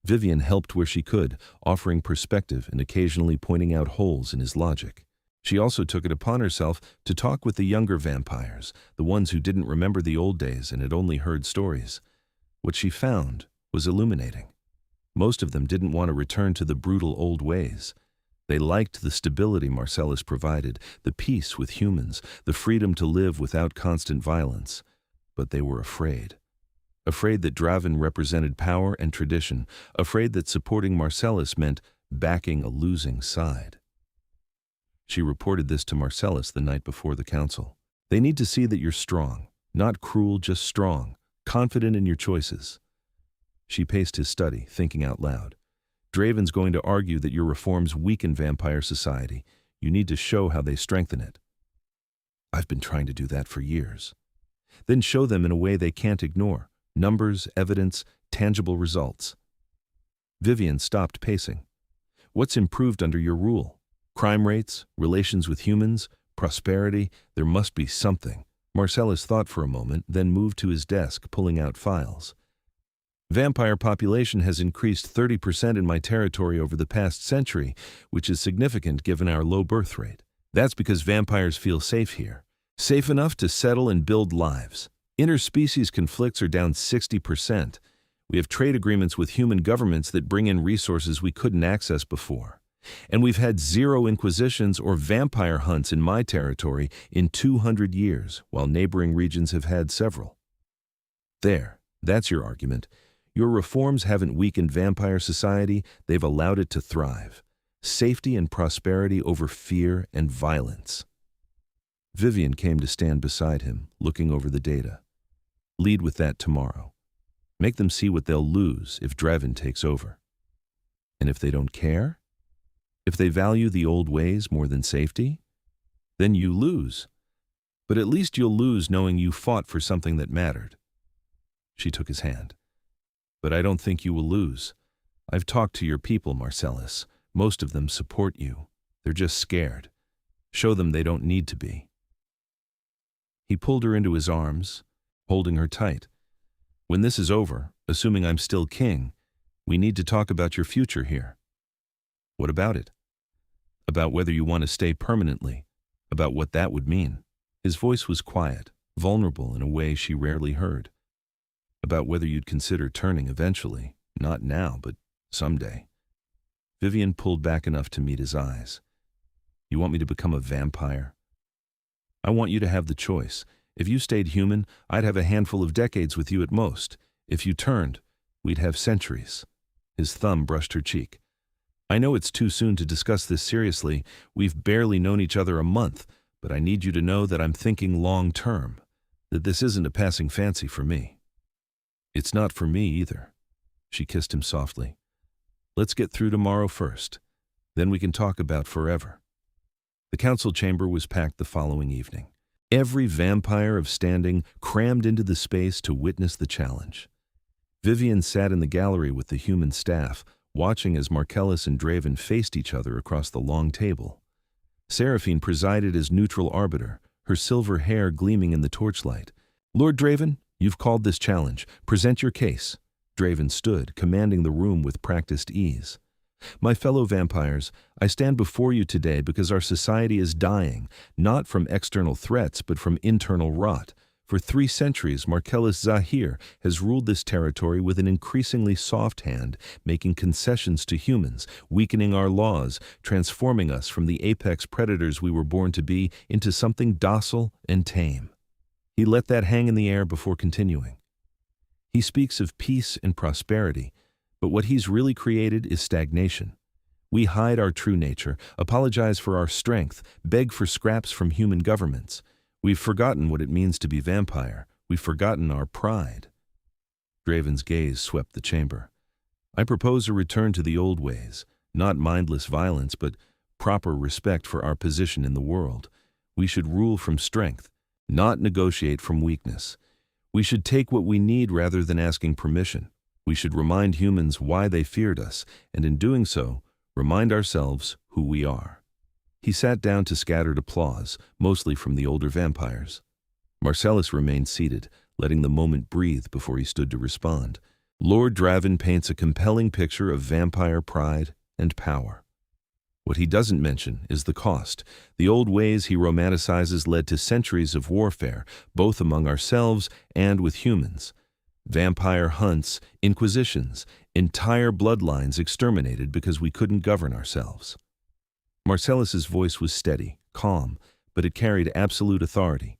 Vivienne helped where she could, offering perspective and occasionally pointing out holes in his logic. She also took it upon herself to talk with the younger vampires, the ones who didn't remember the old days and had only heard stories. What she found was illuminating. Most of them didn't want to return to the brutal old ways. They liked the stability Marcellus provided, the peace with humans, the freedom to live without constant violence. But they were afraid. Afraid that Draven represented power and tradition, afraid that supporting Marcellus meant backing a losing side. She reported this to Marcellus the night before the council. They need to see that you're strong, not cruel, just strong, confident in your choices. She paced his study, thinking out loud. Draven's going to argue that your reforms weaken vampire society. You need to show how they strengthen it. I've been trying to do that for years. Then show them in a way they can't ignore. Numbers, evidence, tangible results. Vivienne stopped pacing. What's improved under your rule? Crime rates, relations with humans, prosperity? There must be something. Marcellus thought for a moment, then moved to his desk, pulling out files. Vampire population has increased 30% in my territory over the past century, which is significant given our low birth rate. That's because vampires feel safe here. Safe enough to settle and build lives. Interspecies conflicts are down 60%. We have trade agreements with human governments that bring in resources we couldn't access before. And we've had 0 inquisitions or vampire hunts in my territory in 200 years, while neighboring regions have had several. There, that's your argument. Your reforms haven't weakened vampire society, they've allowed it to thrive. Safety and prosperity over fear and violence. Vivienne came to stand beside him, looking over the data. Lead with that tomorrow. Make them see what they'll lose if Draven takes over. And if they don't care? If they value the old ways more than safety? Then you lose. But at least you'll lose knowing you fought for something that mattered. She took his hand. But I don't think you will lose. I've talked to your people, Marcellus. Most of them support you. They're just scared. Show them they don't need to be. He pulled her into his arms, holding her tight. When this is over, assuming I'm still king, we need to talk about your future here. What about it? About whether you want to stay permanently, about what that would mean. His voice was quiet, vulnerable in a way she rarely heard. About whether you'd consider turning eventually, not now, but someday. Vivienne pulled back enough to meet his eyes. You want me to become a vampire? I want you to have the choice. If you stayed human, I'd have a handful of decades with you at most. If you turned, we'd have centuries. His thumb brushed her cheek. I know it's too soon to discuss this seriously. We've barely known each other a month, but I need you to know that I'm thinking long term, that this isn't a passing fancy for me. It's not for me either. She kissed him softly. Let's get through tomorrow first. Then we can talk about forever. The council chamber was packed the following evening. Every vampire of standing crammed into the space to witness the challenge. Vivienne sat in the gallery with the human staff, watching as Marcellus and Draven faced each other across the long table. Seraphine presided as neutral arbiter, her silver hair gleaming in the torchlight. Lord Draven, you've called this challenge. Present your case. Draven stood, commanding the room with practiced ease. My fellow vampires, I stand before you today because our society is dying, not from external threats, but from internal rot. For 3 centuries, Marcellus Zahir has ruled this territory with an increasingly soft hand, making concessions to humans, weakening our laws, transforming us from the apex predators we were born to be into something docile and tame. He let that hang in the air before continuing. He speaks of peace and prosperity, but what he's really created is stagnation. We hide our true nature, apologize for our strength, beg for scraps from human governments. We've forgotten what it means to be vampire. We've forgotten our pride. Draven's gaze swept the chamber. I propose a return to the old ways, not mindless violence, but proper respect for our position in the world. We should rule from strength, not negotiate from weakness. We should take what we need rather than asking permission. We should remind humans why they feared us, and in doing so, remind ourselves who we are. He sat down to scattered applause, mostly from the older vampires. Marcellus remained seated, letting the moment breathe before he stood to respond. Lord Draven paints a compelling picture of vampire pride and power. What he doesn't mention is the cost. The old ways he romanticizes led to centuries of warfare, both among ourselves and with humans. Vampire hunts, inquisitions, entire bloodlines exterminated because we couldn't govern ourselves. Marcellus's voice was steady, calm, but it carried absolute authority.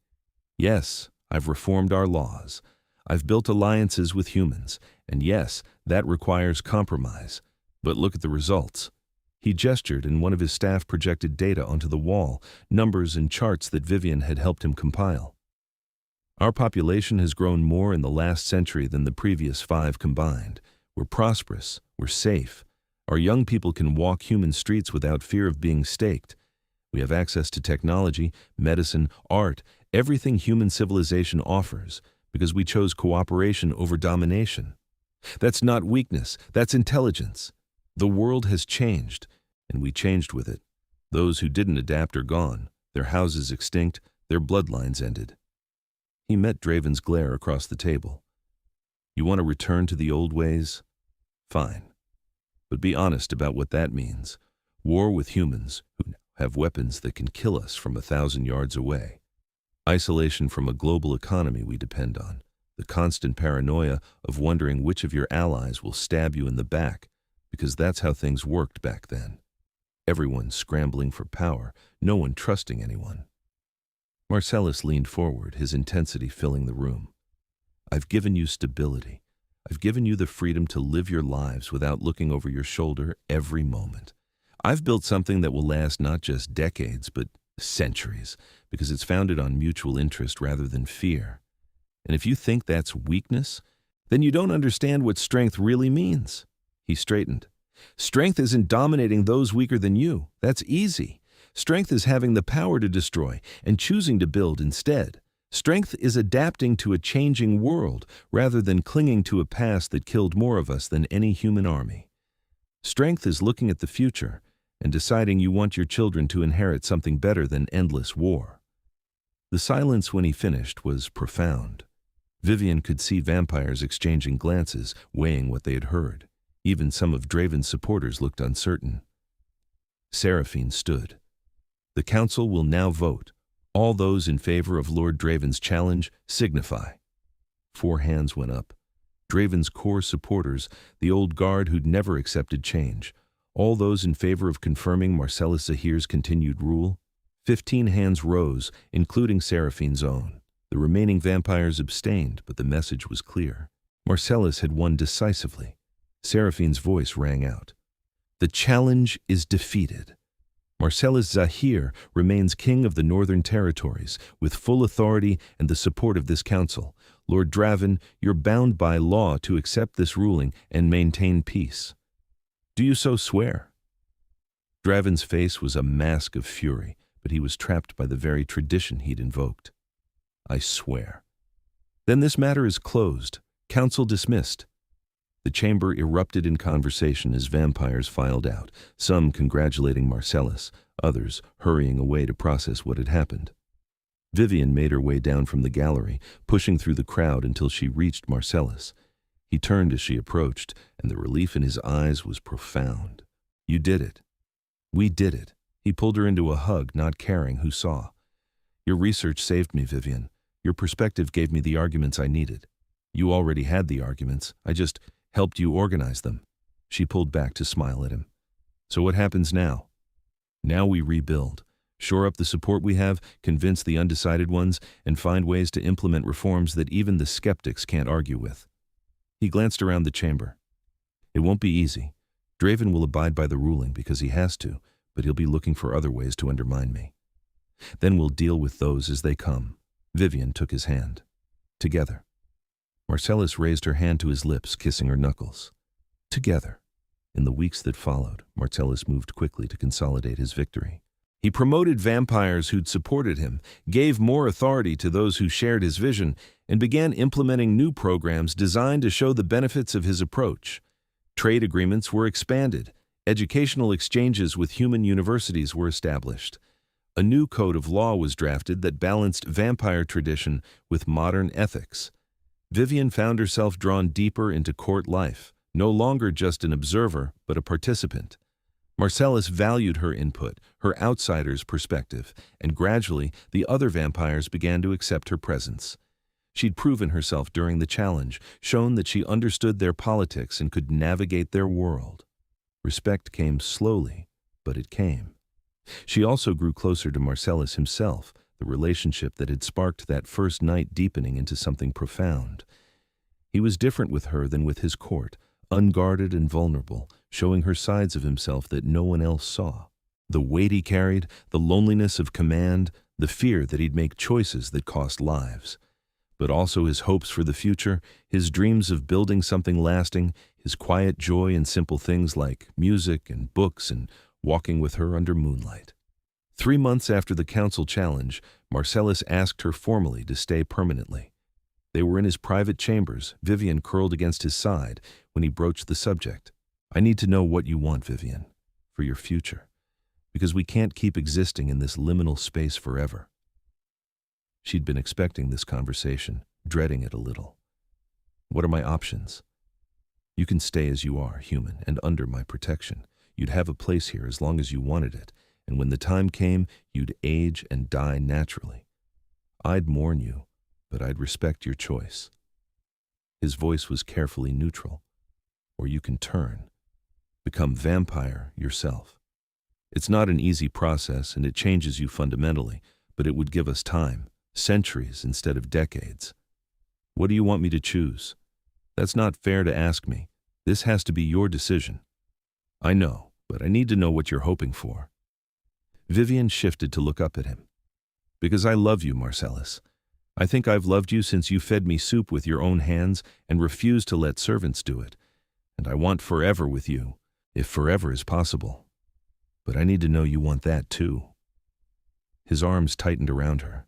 Yes, I've reformed our laws. I've built alliances with humans, and yes, that requires compromise. But look at the results. He gestured, and one of his staff projected data onto the wall, numbers and charts that Vivienne had helped him compile. Our population has grown more in the last century than the previous 5 combined. We're prosperous, we're safe. Our young people can walk human streets without fear of being staked. We have access to technology, medicine, art, everything human civilization offers, because we chose cooperation over domination. That's not weakness, that's intelligence. The world has changed, and we changed with it. Those who didn't adapt are gone, their houses extinct, their bloodlines ended. He met Draven's glare across the table. You want to return to the old ways? Fine. But be honest about what that means. War with humans who have weapons that can kill us from 1,000 yards away. Isolation from a global economy we depend on. The constant paranoia of wondering which of your allies will stab you in the back, because that's how things worked back then. Everyone scrambling for power, no one trusting anyone. Marcellus leaned forward, his intensity filling the room. I've given you stability. I've given you the freedom to live your lives without looking over your shoulder every moment. I've built something that will last not just decades, but Centuries, because it's founded on mutual interest rather than fear. And if you think that's weakness, then you don't understand what strength really means. He straightened. Strength isn't dominating those weaker than you. That's easy. Strength is having the power to destroy and choosing to build instead. Strength is adapting to a changing world rather than clinging to a past that killed more of us than any human army. Strength is looking at the future and deciding you want your children to inherit something better than endless war. The silence when he finished was profound. Vivienne could see vampires exchanging glances, weighing what they had heard. Even some of Draven's supporters looked uncertain. Seraphine stood. The council will now vote. All those in favor of Lord Draven's challenge signify. 4 hands went up. Draven's core supporters, the old guard who'd never accepted change. All those in favor of confirming Marcellus Zahir's continued rule. 15 hands rose, including Seraphine's own. The remaining vampires abstained, but the message was clear. Marcellus had won decisively. Seraphine's voice rang out. The challenge is defeated. Marcellus Zahir remains king of the Northern Territories, with full authority and the support of this council. Lord Draven, you're bound by law to accept this ruling and maintain peace. Do you so swear? Draven's face was a mask of fury, but he was trapped by the very tradition he'd invoked. I swear. Then this matter is closed. Council dismissed. The chamber erupted in conversation as vampires filed out, some congratulating Marcellus, others hurrying away to process what had happened. Vivienne made her way down from the gallery, pushing through the crowd until she reached Marcellus. He turned as she approached, and the relief in his eyes was profound. You did it. We did it. He pulled her into a hug, not caring who saw. Your research saved me, Vivienne. Your perspective gave me the arguments I needed. You already had the arguments. I just helped you organize them. She pulled back to smile at him. So what happens now? Now we rebuild. Shore up the support we have, convince the undecided ones, and find ways to implement reforms that even the skeptics can't argue with. He glanced around the chamber. It won't be easy. Draven will abide by the ruling because he has to, but he'll be looking for other ways to undermine me. Then we'll deal with those as they come. Vivienne took his hand. Together. Marcellus raised her hand to his lips, kissing her knuckles. Together. In the weeks that followed, Marcellus moved quickly to consolidate his victory. He promoted vampires who'd supported him, gave more authority to those who shared his vision, and began implementing new programs designed to show the benefits of his approach. Trade agreements were expanded. Educational exchanges with human universities were established. A new code of law was drafted that balanced vampire tradition with modern ethics. Vivienne found herself drawn deeper into court life, no longer just an observer, but a participant. Marcellus valued her input, her outsider's perspective, and gradually the other vampires began to accept her presence. She'd proven herself during the challenge, shown that she understood their politics and could navigate their world. Respect came slowly, but it came. She also grew closer to Marcellus himself, the relationship that had sparked that first night deepening into something profound. He was different with her than with his court, unguarded and vulnerable, showing her sides of himself that no one else saw. The weight he carried, the loneliness of command, the fear that he'd make choices that cost lives. But also his hopes for the future, his dreams of building something lasting, his quiet joy in simple things like music and books and walking with her under moonlight. 3 months after the council challenge, Marcellus asked her formally to stay permanently. They were in his private chambers, Vivienne curled against his side, when he broached the subject. I need to know what you want, Vivienne, for your future, because we can't keep existing in this liminal space forever. She'd been expecting this conversation, dreading it a little. What are my options? You can stay as you are, human, and under my protection. You'd have a place here as long as you wanted it, and when the time came, you'd age and die naturally. I'd mourn you, but I'd respect your choice. His voice was carefully neutral. Or you can turn, become vampire yourself. It's not an easy process, and it changes you fundamentally, but it would give us time, centuries instead of decades. What do you want me to choose? That's not fair to ask me. This has to be your decision. I know, but I need to know what you're hoping for. Vivienne shifted to look up at him. Because I love you, Marcellus. I think I've loved you since you fed me soup with your own hands and refused to let servants do it. And I want forever with you, if forever is possible. But I need to know you want that too. His arms tightened around her.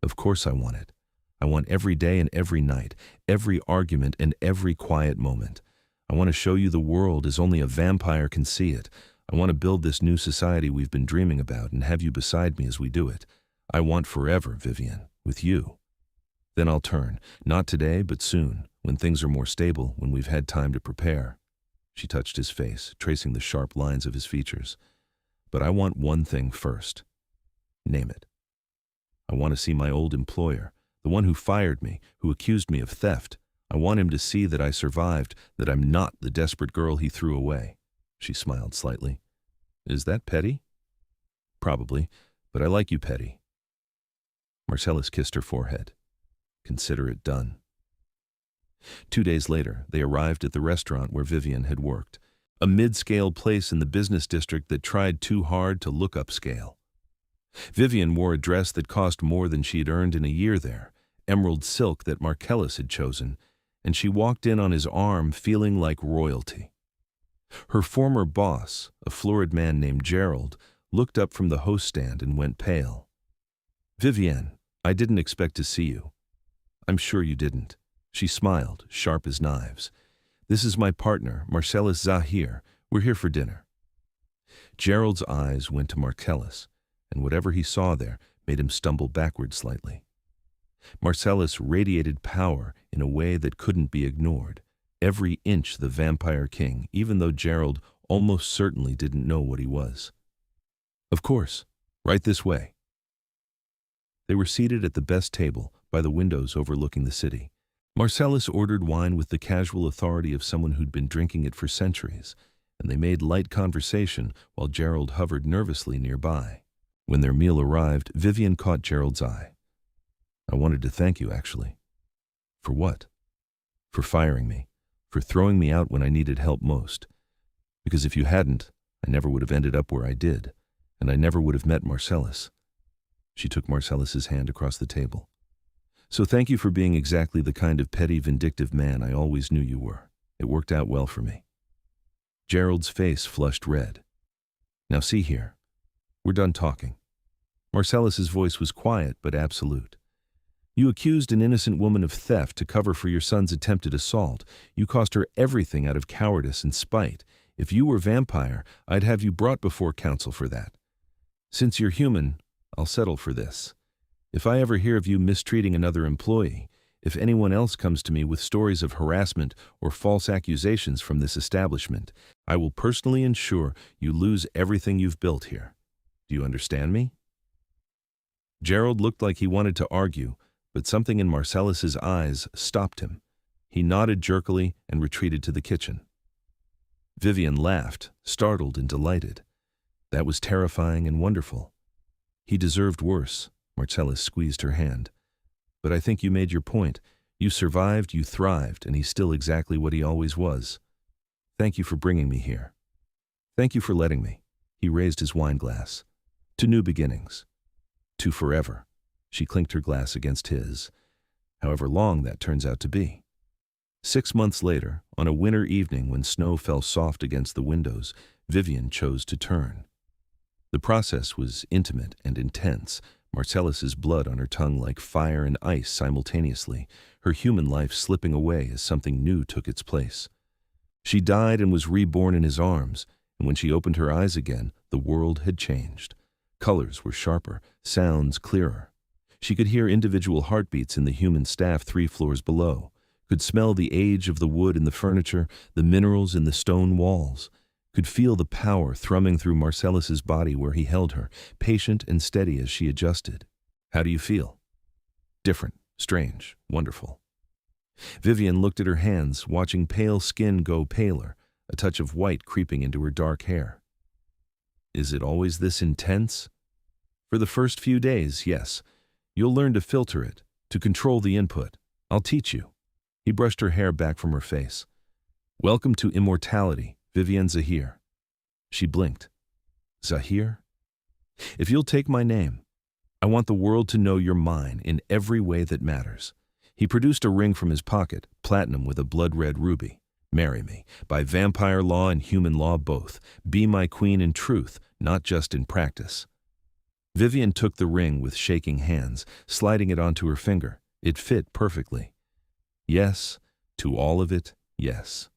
Of course I want it. I want every day and every night, every argument and every quiet moment. I want to show you the world as only a vampire can see it. I want to build this new society we've been dreaming about and have you beside me as we do it. I want forever, Vivienne, with you. Then I'll turn, not today, but soon, when things are more stable, when we've had time to prepare. She touched his face, tracing the sharp lines of his features. But I want one thing first. Name it. I want to see my old employer, the one who fired me, who accused me of theft. I want him to see that I survived, that I'm not the desperate girl he threw away. She smiled slightly. Is that petty? Probably, but I like you petty. Marcellus kissed her forehead. Consider it done. 2 days later, they arrived at the restaurant where Vivienne had worked, a mid-scale place in the business district that tried too hard to look upscale. Vivienne wore a dress that cost more than she'd earned in a year there, emerald silk that Marcellus had chosen, and she walked in on his arm feeling like royalty. Her former boss, a florid man named Gerald, looked up from the host stand and went pale. Vivienne, I didn't expect to see you. I'm sure you didn't. She smiled, sharp as knives. This is my partner, Marcellus Zahir. We're here for dinner. Gerald's eyes went to Marcellus, and whatever he saw there made him stumble backward slightly. Marcellus radiated power in a way that couldn't be ignored. Every inch the vampire king, even though Gerald almost certainly didn't know what he was. Of course, right this way. They were seated at the best table, by the windows overlooking the city. Marcellus ordered wine with the casual authority of someone who'd been drinking it for centuries, and they made light conversation while Gerald hovered nervously nearby. When their meal arrived, Vivienne caught Gerald's eye. I wanted to thank you, actually. For what? For firing me, for throwing me out when I needed help most. Because if you hadn't, I never would have ended up where I did, and I never would have met Marcellus. She took Marcellus's hand across the table. So thank you for being exactly the kind of petty, vindictive man I always knew you were. It worked out well for me. Gerald's face flushed red. Now see here. We're done talking. Marcellus's voice was quiet but absolute. You accused an innocent woman of theft to cover for your son's attempted assault. You cost her everything out of cowardice and spite. If you were vampire, I'd have you brought before council for that. Since you're human, I'll settle for this. If I ever hear of you mistreating another employee, if anyone else comes to me with stories of harassment or false accusations from this establishment, I will personally ensure you lose everything you've built here. Do you understand me? Gerald looked like he wanted to argue, but something in Marcellus's eyes stopped him. He nodded jerkily and retreated to the kitchen. Vivienne laughed, startled and delighted. That was terrifying and wonderful. He deserved worse. Marcellus squeezed her hand. But I think you made your point. You survived, you thrived, and he's still exactly what he always was. Thank you for bringing me here. Thank you for letting me. He raised his wine glass. To new beginnings. To forever. She clinked her glass against his. However long that turns out to be. 6 months later, on a winter evening when snow fell soft against the windows, Vivienne chose to turn. The process was intimate and intense, Marcellus's blood on her tongue like fire and ice simultaneously, her human life slipping away as something new took its place. She died and was reborn in his arms, and when she opened her eyes again, the world had changed. Colors were sharper, sounds clearer. She could hear individual heartbeats in the human staff 3 floors below, could smell the age of the wood in the furniture, the minerals in the stone walls, could feel the power thrumming through Marcellus's body where he held her, patient and steady as she adjusted. How do you feel? Different, strange, wonderful. Vivienne looked at her hands, watching pale skin go paler, a touch of white creeping into her dark hair. Is it always this intense? For the first few days, yes. You'll learn to filter it, to control the input. I'll teach you. He brushed her hair back from her face. Welcome to immortality, Vivienne Zahir. She blinked. Zahir? If you'll take my name, I want the world to know you're mine in every way that matters." He produced a ring from his pocket, platinum with a blood-red ruby. "Marry me, by vampire law and human law both. Be my queen in truth, not just in practice." Vivienne took the ring with shaking hands, sliding it onto her finger. It fit perfectly. Yes, to all of it, yes.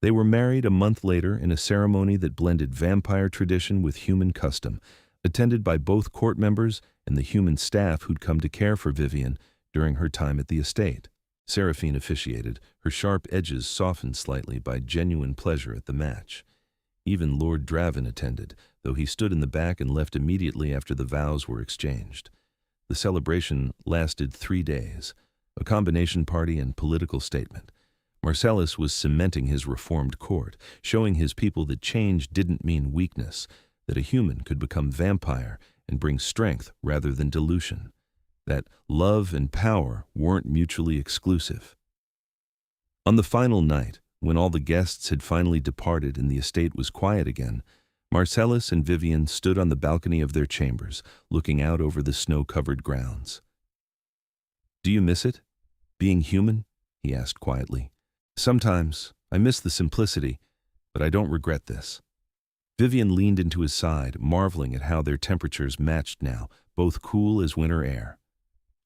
They were married a month later in a ceremony that blended vampire tradition with human custom, attended by both court members and the human staff who'd come to care for Vivienne during her time at the estate. Seraphine officiated, her sharp edges softened slightly by genuine pleasure at the match. Even Lord Draven attended, though he stood in the back and left immediately after the vows were exchanged. The celebration lasted 3 days, a combination party and political statement. Marcellus was cementing his reformed court, showing his people that change didn't mean weakness, that a human could become vampire and bring strength rather than dilution, that love and power weren't mutually exclusive. On the final night, when all the guests had finally departed and the estate was quiet again, Marcellus and Vivienne stood on the balcony of their chambers, looking out over the snow-covered grounds. "Do you miss it? Being human?" he asked quietly. "Sometimes I miss the simplicity, but I don't regret this." Vivienne leaned into his side, marveling at how their temperatures matched now, both cool as winter air.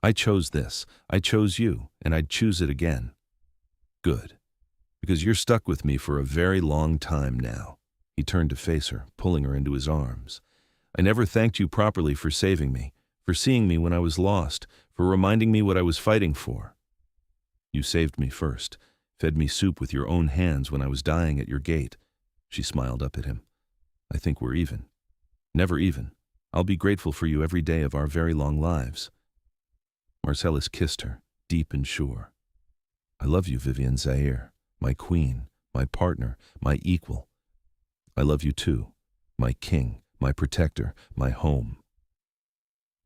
"I chose this, I chose you, and I'd choose it again." "Good, because you're stuck with me for a very long time now." He turned to face her, pulling her into his arms. "I never thanked you properly for saving me, for seeing me when I was lost, for reminding me what I was fighting for. You saved me first, fed me soup with your own hands when I was dying at your gate." She smiled up at him. "I think we're even. Never even. I'll be grateful for you every day of our very long lives." Marcellus kissed her, deep and sure. "I love you, Vivienne Zahir, my queen, my partner, my equal. I love you too, my king, my protector, my home."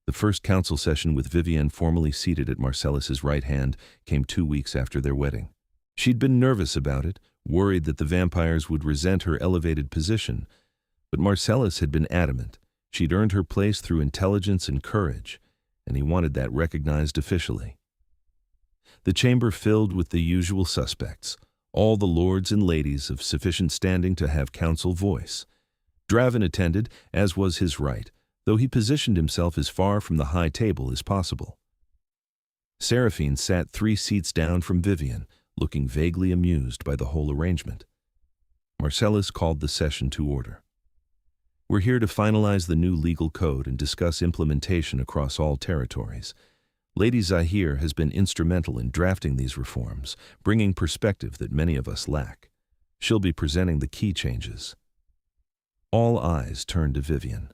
The first council session with Vivienne formally seated at Marcellus's right hand came 2 weeks after their wedding. She'd been nervous about it, worried that the vampires would resent her elevated position, but Marcellus had been adamant. She'd earned her place through intelligence and courage, and he wanted that recognized officially. The chamber filled with the usual suspects, all the lords and ladies of sufficient standing to have council voice. Draven attended, as was his right, though he positioned himself as far from the high table as possible. Seraphine sat 3 seats down from Vivienne, looking vaguely amused by the whole arrangement. Marcellus called the session to order. "We're here to finalize the new legal code and discuss implementation across all territories. Lady Zahir has been instrumental in drafting these reforms, bringing perspective that many of us lack. She'll be presenting the key changes." All eyes turned to Vivienne.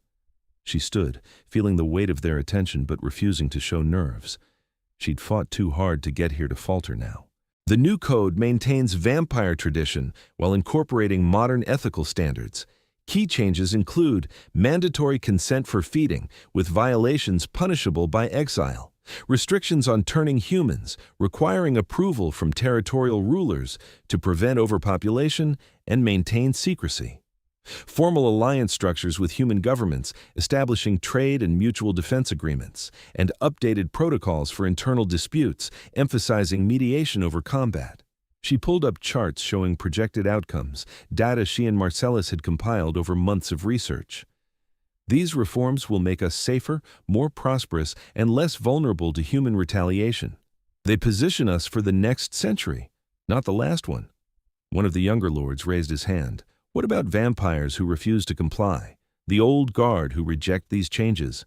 She stood, feeling the weight of their attention but refusing to show nerves. She'd fought too hard to get here to falter now. "The new code maintains vampire tradition while incorporating modern ethical standards. Key changes include mandatory consent for feeding, with violations punishable by exile, restrictions on turning humans, requiring approval from territorial rulers to prevent overpopulation and maintain secrecy, formal alliance structures with human governments, establishing trade and mutual defense agreements, and updated protocols for internal disputes, emphasizing mediation over combat." She pulled up charts showing projected outcomes, data she and Marcellus had compiled over months of research. "These reforms will make us safer, more prosperous, and less vulnerable to human retaliation. They position us for the next century, not the last one." One of the younger lords raised his hand. "What about vampires who refuse to comply? The old guard who reject these changes?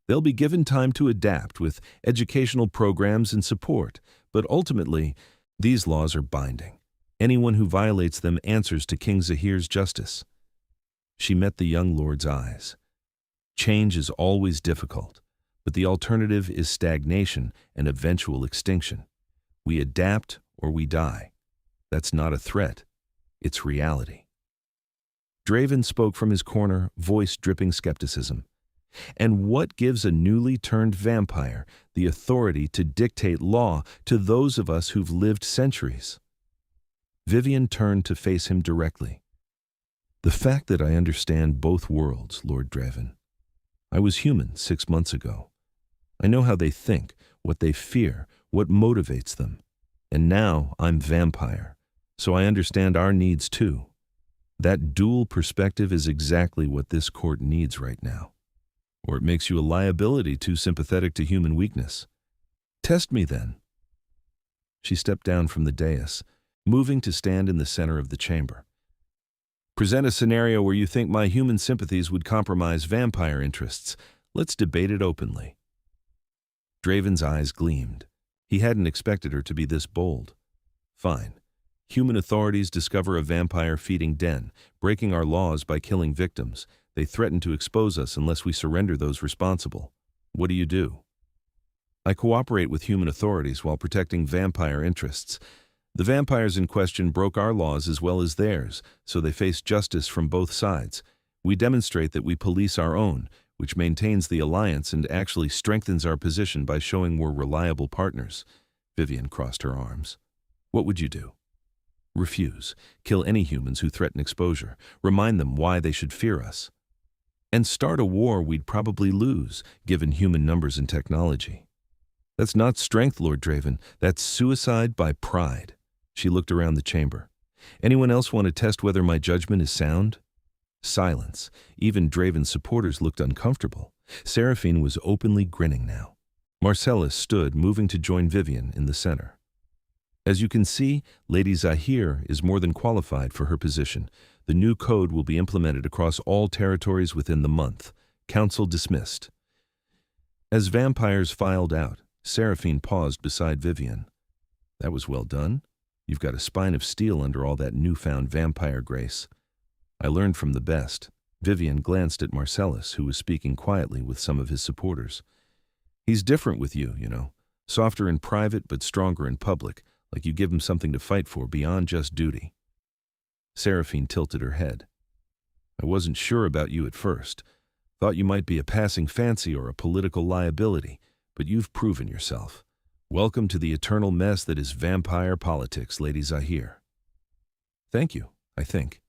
They'll be given time to adapt with educational programs and support, but ultimately, these laws are binding. Anyone who violates them answers to King Zahir's justice." She met the young lord's eyes. "Change is always difficult, but the alternative is stagnation and eventual extinction. We adapt or we die. That's not a threat, it's reality." Draven spoke from his corner, voice dripping skepticism. "And what gives a newly turned vampire the authority to dictate law to those of us who've lived centuries?" Vivienne turned to face him directly. The fact that I understand both worlds, Lord Draven. I was human 6 months ago. I know how they think, what they fear, what motivates them. And now I'm vampire, so I understand our needs too. That dual perspective is exactly what this court needs right now. Or it makes you a liability too sympathetic to human weakness. Test me then. She stepped down from the dais, moving to stand in the center of the chamber. Present a scenario where you think my human sympathies would compromise vampire interests. Let's debate it openly. Draven's eyes gleamed. He hadn't expected her to be this bold. Fine. Human authorities discover a vampire-feeding den, breaking our laws by killing victims. They threaten to expose us unless we surrender those responsible. What do? I cooperate with human authorities while protecting vampire interests. The vampires in question broke our laws as well as theirs, so they face justice from both sides. We demonstrate that we police our own, which maintains the alliance and actually strengthens our position by showing we're reliable partners. Vivienne crossed her arms. What would you do? Refuse. Kill any humans who threaten exposure. Remind them why they should fear us. And start a war we'd probably lose, given human numbers and technology. That's not strength, Lord Draven. That's suicide by pride. She looked around the chamber. Anyone else want to test whether my judgment is sound? Silence. Even Draven's supporters looked uncomfortable. Seraphine was openly grinning now. Marcellus stood, moving to join Vivienne in the center. As you can see, Lady Zahir is more than qualified for her position. The new code will be implemented across all territories within the month. Council dismissed. As vampires filed out, Seraphine paused beside Vivienne. That was well done. You've got a spine of steel under all that newfound vampire grace. I learned from the best. Vivienne glanced at Marcellus, who was speaking quietly with some of his supporters. He's different with you, you know. Softer in private but stronger in public, like you give him something to fight for beyond just duty. Seraphine tilted her head. I wasn't sure about you at first. Thought you might be a passing fancy or a political liability, but you've proven yourself. Welcome to the eternal mess that is vampire politics, Lady Zahir. Thank you, I think.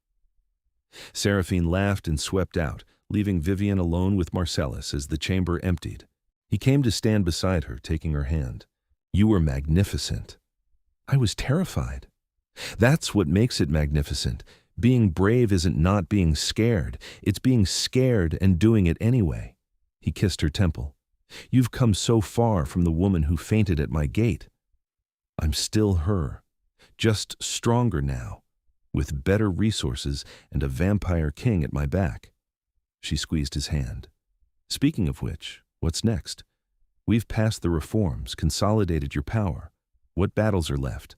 Seraphine laughed and swept out, leaving Vivienne alone with Marcellus as the chamber emptied. He came to stand beside her, taking her hand. You were magnificent. I was terrified. That's what makes it magnificent. Being brave isn't not being scared. It's being scared and doing it anyway. He kissed her temple. You've come so far from the woman who fainted at my gate. I'm still her, just stronger now, with better resources and a vampire king at my back. She squeezed his hand. Speaking of which, what's next? We've passed the reforms, consolidated your power. What battles are left?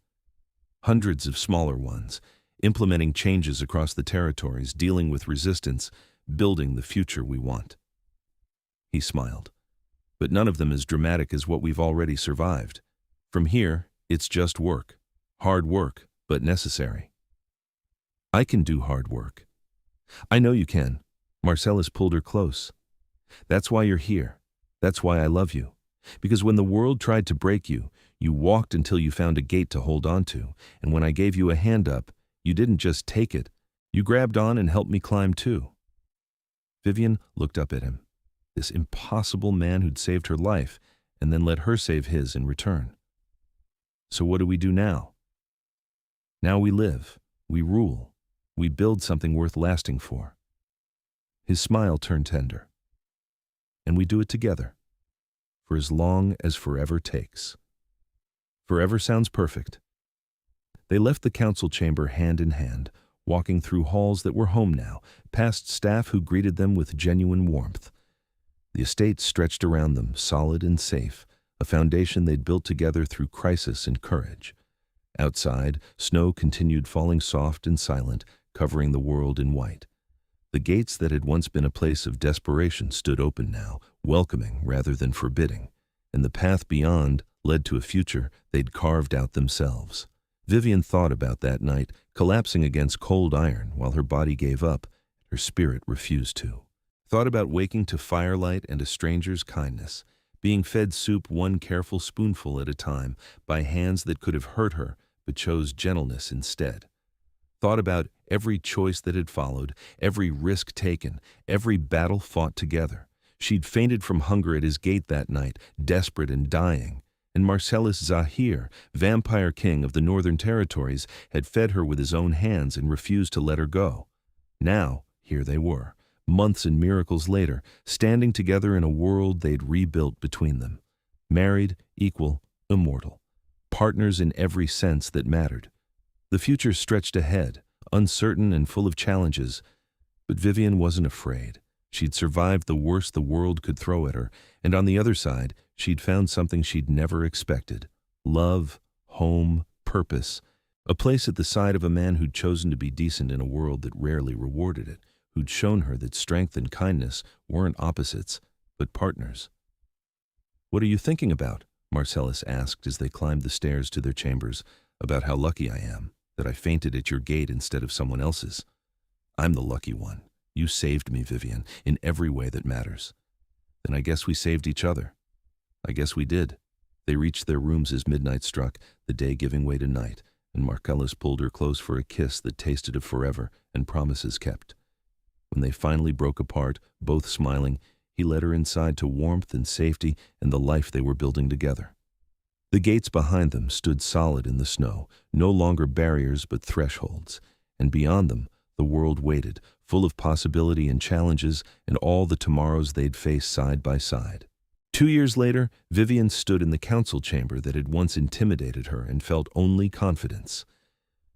Hundreds of smaller ones, implementing changes across the territories, dealing with resistance, building the future we want. He smiled. But none of them as dramatic as what we've already survived. From here, it's just work. Hard work, but necessary. I can do hard work. I know you can. Marcellus pulled her close. That's why you're here. That's why I love you. Because when the world tried to break you, you walked until you found a gate to hold on to, and when I gave you a hand up, you didn't just take it. You grabbed on and helped me climb too. Vivienne looked up at him. This impossible man who'd saved her life and then let her save his in return. So what do we do now? Now we live, we rule, we build something worth lasting for. His smile turned tender. And we do it together, for as long as forever takes. Forever sounds perfect. They left the council chamber hand in hand, walking through halls that were home now, past staff who greeted them with genuine warmth. The estate stretched around them, solid and safe, a foundation they'd built together through crisis and courage. Outside, snow continued falling soft and silent, covering the world in white. The gates that had once been a place of desperation stood open now, welcoming rather than forbidding, and the path beyond led to a future they'd carved out themselves. Vivienne thought about that night, collapsing against cold iron while her body gave up, her spirit refused to. Thought about waking to firelight and a stranger's kindness, being fed soup one careful spoonful at a time by hands that could have hurt her but chose gentleness instead. thought about every choice that had followed, every risk taken, every battle fought together. She'd fainted from hunger at his gate that night, desperate and dying. And Marcellus Zahir, vampire king of the Northern Territories, had fed her with his own hands and refused to let her go. Now, here they were, months and miracles later, standing together in a world they'd rebuilt between them. Married, equal, immortal. Partners in every sense that mattered. The future stretched ahead, uncertain and full of challenges. But Vivienne wasn't afraid. She'd survived the worst the world could throw at her, and on the other side, she'd found something she'd never expected. Love, home, purpose. A place at the side of a man who'd chosen to be decent in a world that rarely rewarded it, who'd shown her that strength and kindness weren't opposites, but partners. "What are you thinking about?" Marcellus asked as they climbed the stairs to their chambers. "About how lucky I am, that I fainted at your gate instead of someone else's." "I'm the lucky one. You saved me, Vivienne, in every way that matters." "Then I guess we saved each other." "I guess we did." They reached their rooms as midnight struck, the day giving way to night, and Marcellus pulled her close for a kiss that tasted of forever and promises kept. When they finally broke apart, both smiling, he led her inside to warmth and safety and the life they were building together. The gates behind them stood solid in the snow, no longer barriers but thresholds, and beyond them the world waited, full of possibility and challenges and all the tomorrows they'd face side by side. 2 years later, Vivienne stood in the council chamber that had once intimidated her and felt only confidence.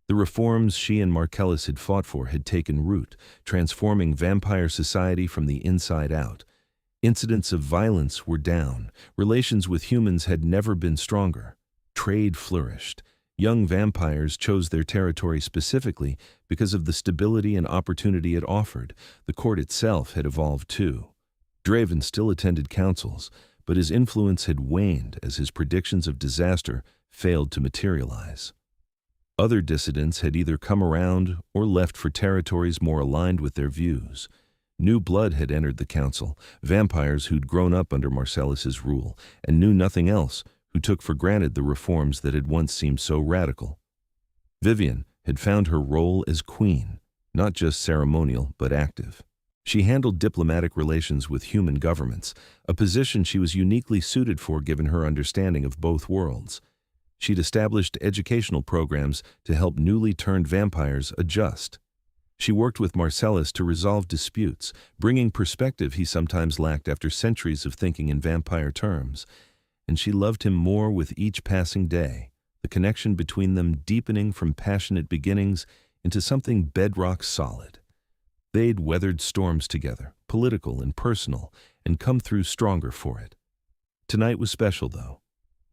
The reforms she and Marcellus had fought for had taken root, transforming vampire society from the inside out. Incidents of violence were down. Relations with humans had never been stronger. Trade flourished. Young vampires chose their territory specifically because of the stability and opportunity it offered. The court itself had evolved too. Draven still attended councils, but his influence had waned as his predictions of disaster failed to materialize. Other dissidents had either come around or left for territories more aligned with their views. New blood had entered the council, vampires who'd grown up under Marcellus's rule and knew nothing else, who took for granted the reforms that had once seemed so radical. Vivienne had found her role as queen, not just ceremonial but active. She handled diplomatic relations with human governments, a position she was uniquely suited for given her understanding of both worlds. She'd established educational programs to help newly turned vampires adjust. She worked with Marcellus to resolve disputes, bringing perspective he sometimes lacked after centuries of thinking in vampire terms. And she loved him more with each passing day, the connection between them deepening from passionate beginnings into something bedrock solid. They'd weathered storms together, political and personal, and come through stronger for it. Tonight was special, though.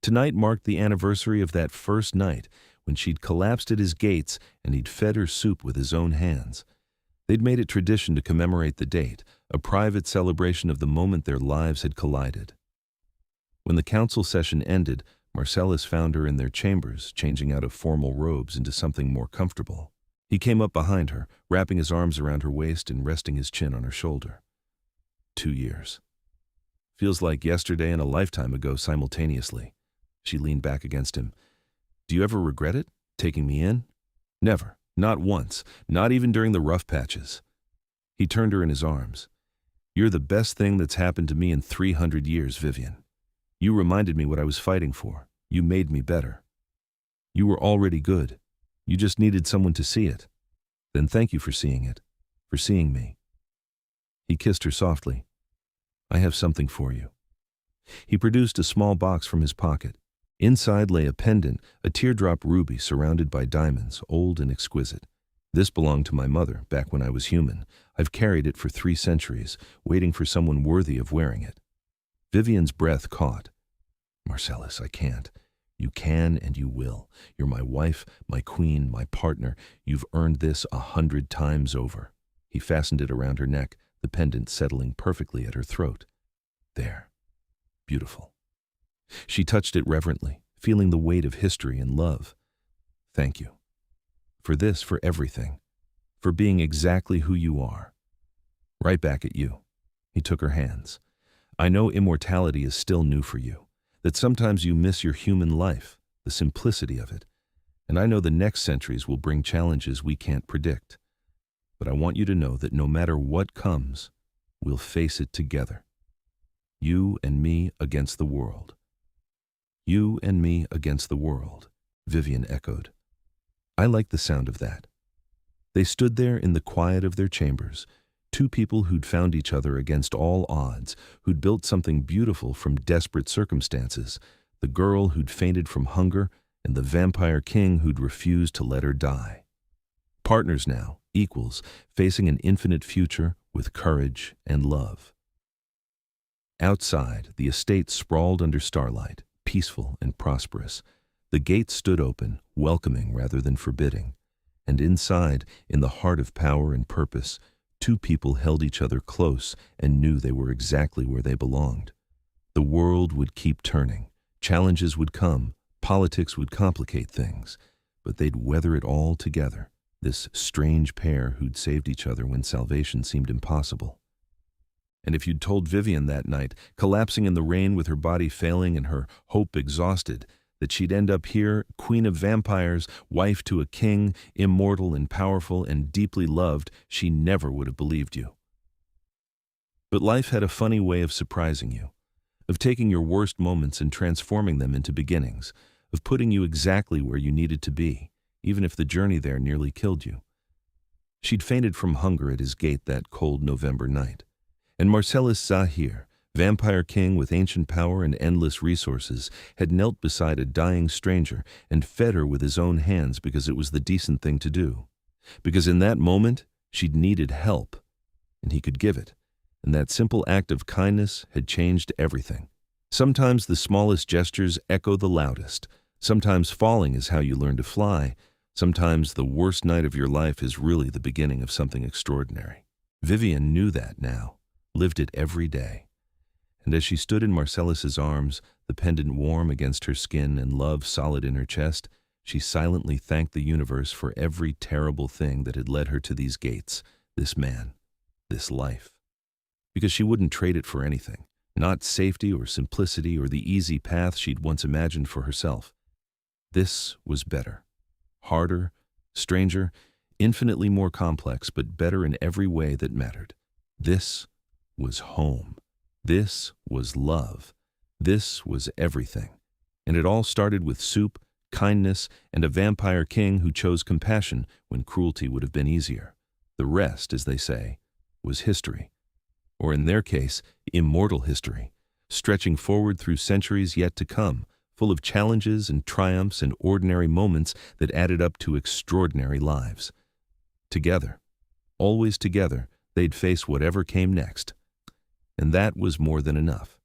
Tonight marked the anniversary of that first night when she'd collapsed at his gates and he'd fed her soup with his own hands. They'd made it tradition to commemorate the date, a private celebration of the moment their lives had collided. When the council session ended, Marcellus found her in their chambers, changing out of formal robes into something more comfortable. He came up behind her, wrapping his arms around her waist and resting his chin on her shoulder. 2 years. Feels like yesterday and a lifetime ago simultaneously. She leaned back against him. "Do you ever regret it, taking me in?" "Never. Not once. Not even during the rough patches." He turned her in his arms. "You're the best thing that's happened to me in 300 years, Vivienne. You reminded me what I was fighting for. You made me better. You were already good. You just needed someone to see it. Then thank you for seeing it, for seeing me." He kissed her softly. "I have something for you." He produced a small box from his pocket. Inside lay a pendant, a teardrop ruby surrounded by diamonds, old and exquisite. "This belonged to my mother back when I was human. I've carried it for 3 centuries, waiting for someone worthy of wearing it." Vivienne's breath caught. "Marcellus, I can't." "You can and you will. You're my wife, my queen, my partner. You've earned this 100 times over." He fastened it around her neck, the pendant settling perfectly at her throat. "There. Beautiful." She touched it reverently, feeling the weight of history and love. "Thank you. For this, for everything. For being exactly who you are." "Right back at you." He took her hands. "I know immortality is still new for you, that sometimes you miss your human life, the simplicity of it. And I know the next centuries will bring challenges we can't predict. But I want you to know that no matter what comes, we'll face it together. You and me against the world. You and me against the world, Vivienne echoed. I like the sound of that. They stood there in the quiet of their chambers, two people who'd found each other against all odds, who'd built something beautiful from desperate circumstances, the girl who'd fainted from hunger and the vampire king who'd refused to let her die. Partners now, equals, facing an infinite future with courage and love. Outside, the estate sprawled under starlight, peaceful and prosperous. The gates stood open, welcoming rather than forbidding. And inside, in the heart of power and purpose, two people held each other close and knew they were exactly where they belonged. The world would keep turning. Challenges would come. Politics would complicate things. But they'd weather it all together, this strange pair who'd saved each other when salvation seemed impossible. And if you'd told Vivienne that night, collapsing in the rain with her body failing and her hope exhausted, that she'd end up here, queen of vampires, wife to a king, immortal and powerful and deeply loved, she never would have believed you. But life had a funny way of surprising you, of taking your worst moments and transforming them into beginnings, of putting you exactly where you needed to be, even if the journey there nearly killed you. She'd fainted from hunger at his gate that cold November night. And Marcellus Zahir, vampire king with ancient power and endless resources, had knelt beside a dying stranger and fed her with his own hands because it was the decent thing to do. Because in that moment, she'd needed help, and he could give it. And that simple act of kindness had changed everything. Sometimes the smallest gestures echo the loudest. Sometimes falling is how you learn to fly. Sometimes the worst night of your life is really the beginning of something extraordinary. Vivienne knew that now. Lived it every day. And as she stood in Marcellus's arms, the pendant warm against her skin and love solid in her chest, she silently thanked the universe for every terrible thing that had led her to these gates, this man, this life. Because she wouldn't trade it for anything, not safety or simplicity or the easy path she'd once imagined for herself. This was better, harder, stranger, infinitely more complex, but better in every way that mattered. This was home. This was love. This was everything. And it all started with soup, kindness, and a vampire king who chose compassion when cruelty would have been easier. The rest, as they say, was history. Or in their case, immortal history, stretching forward through centuries yet to come, full of challenges and triumphs and ordinary moments that added up to extraordinary lives. Together, always together, they'd face whatever came next. And that was more than enough.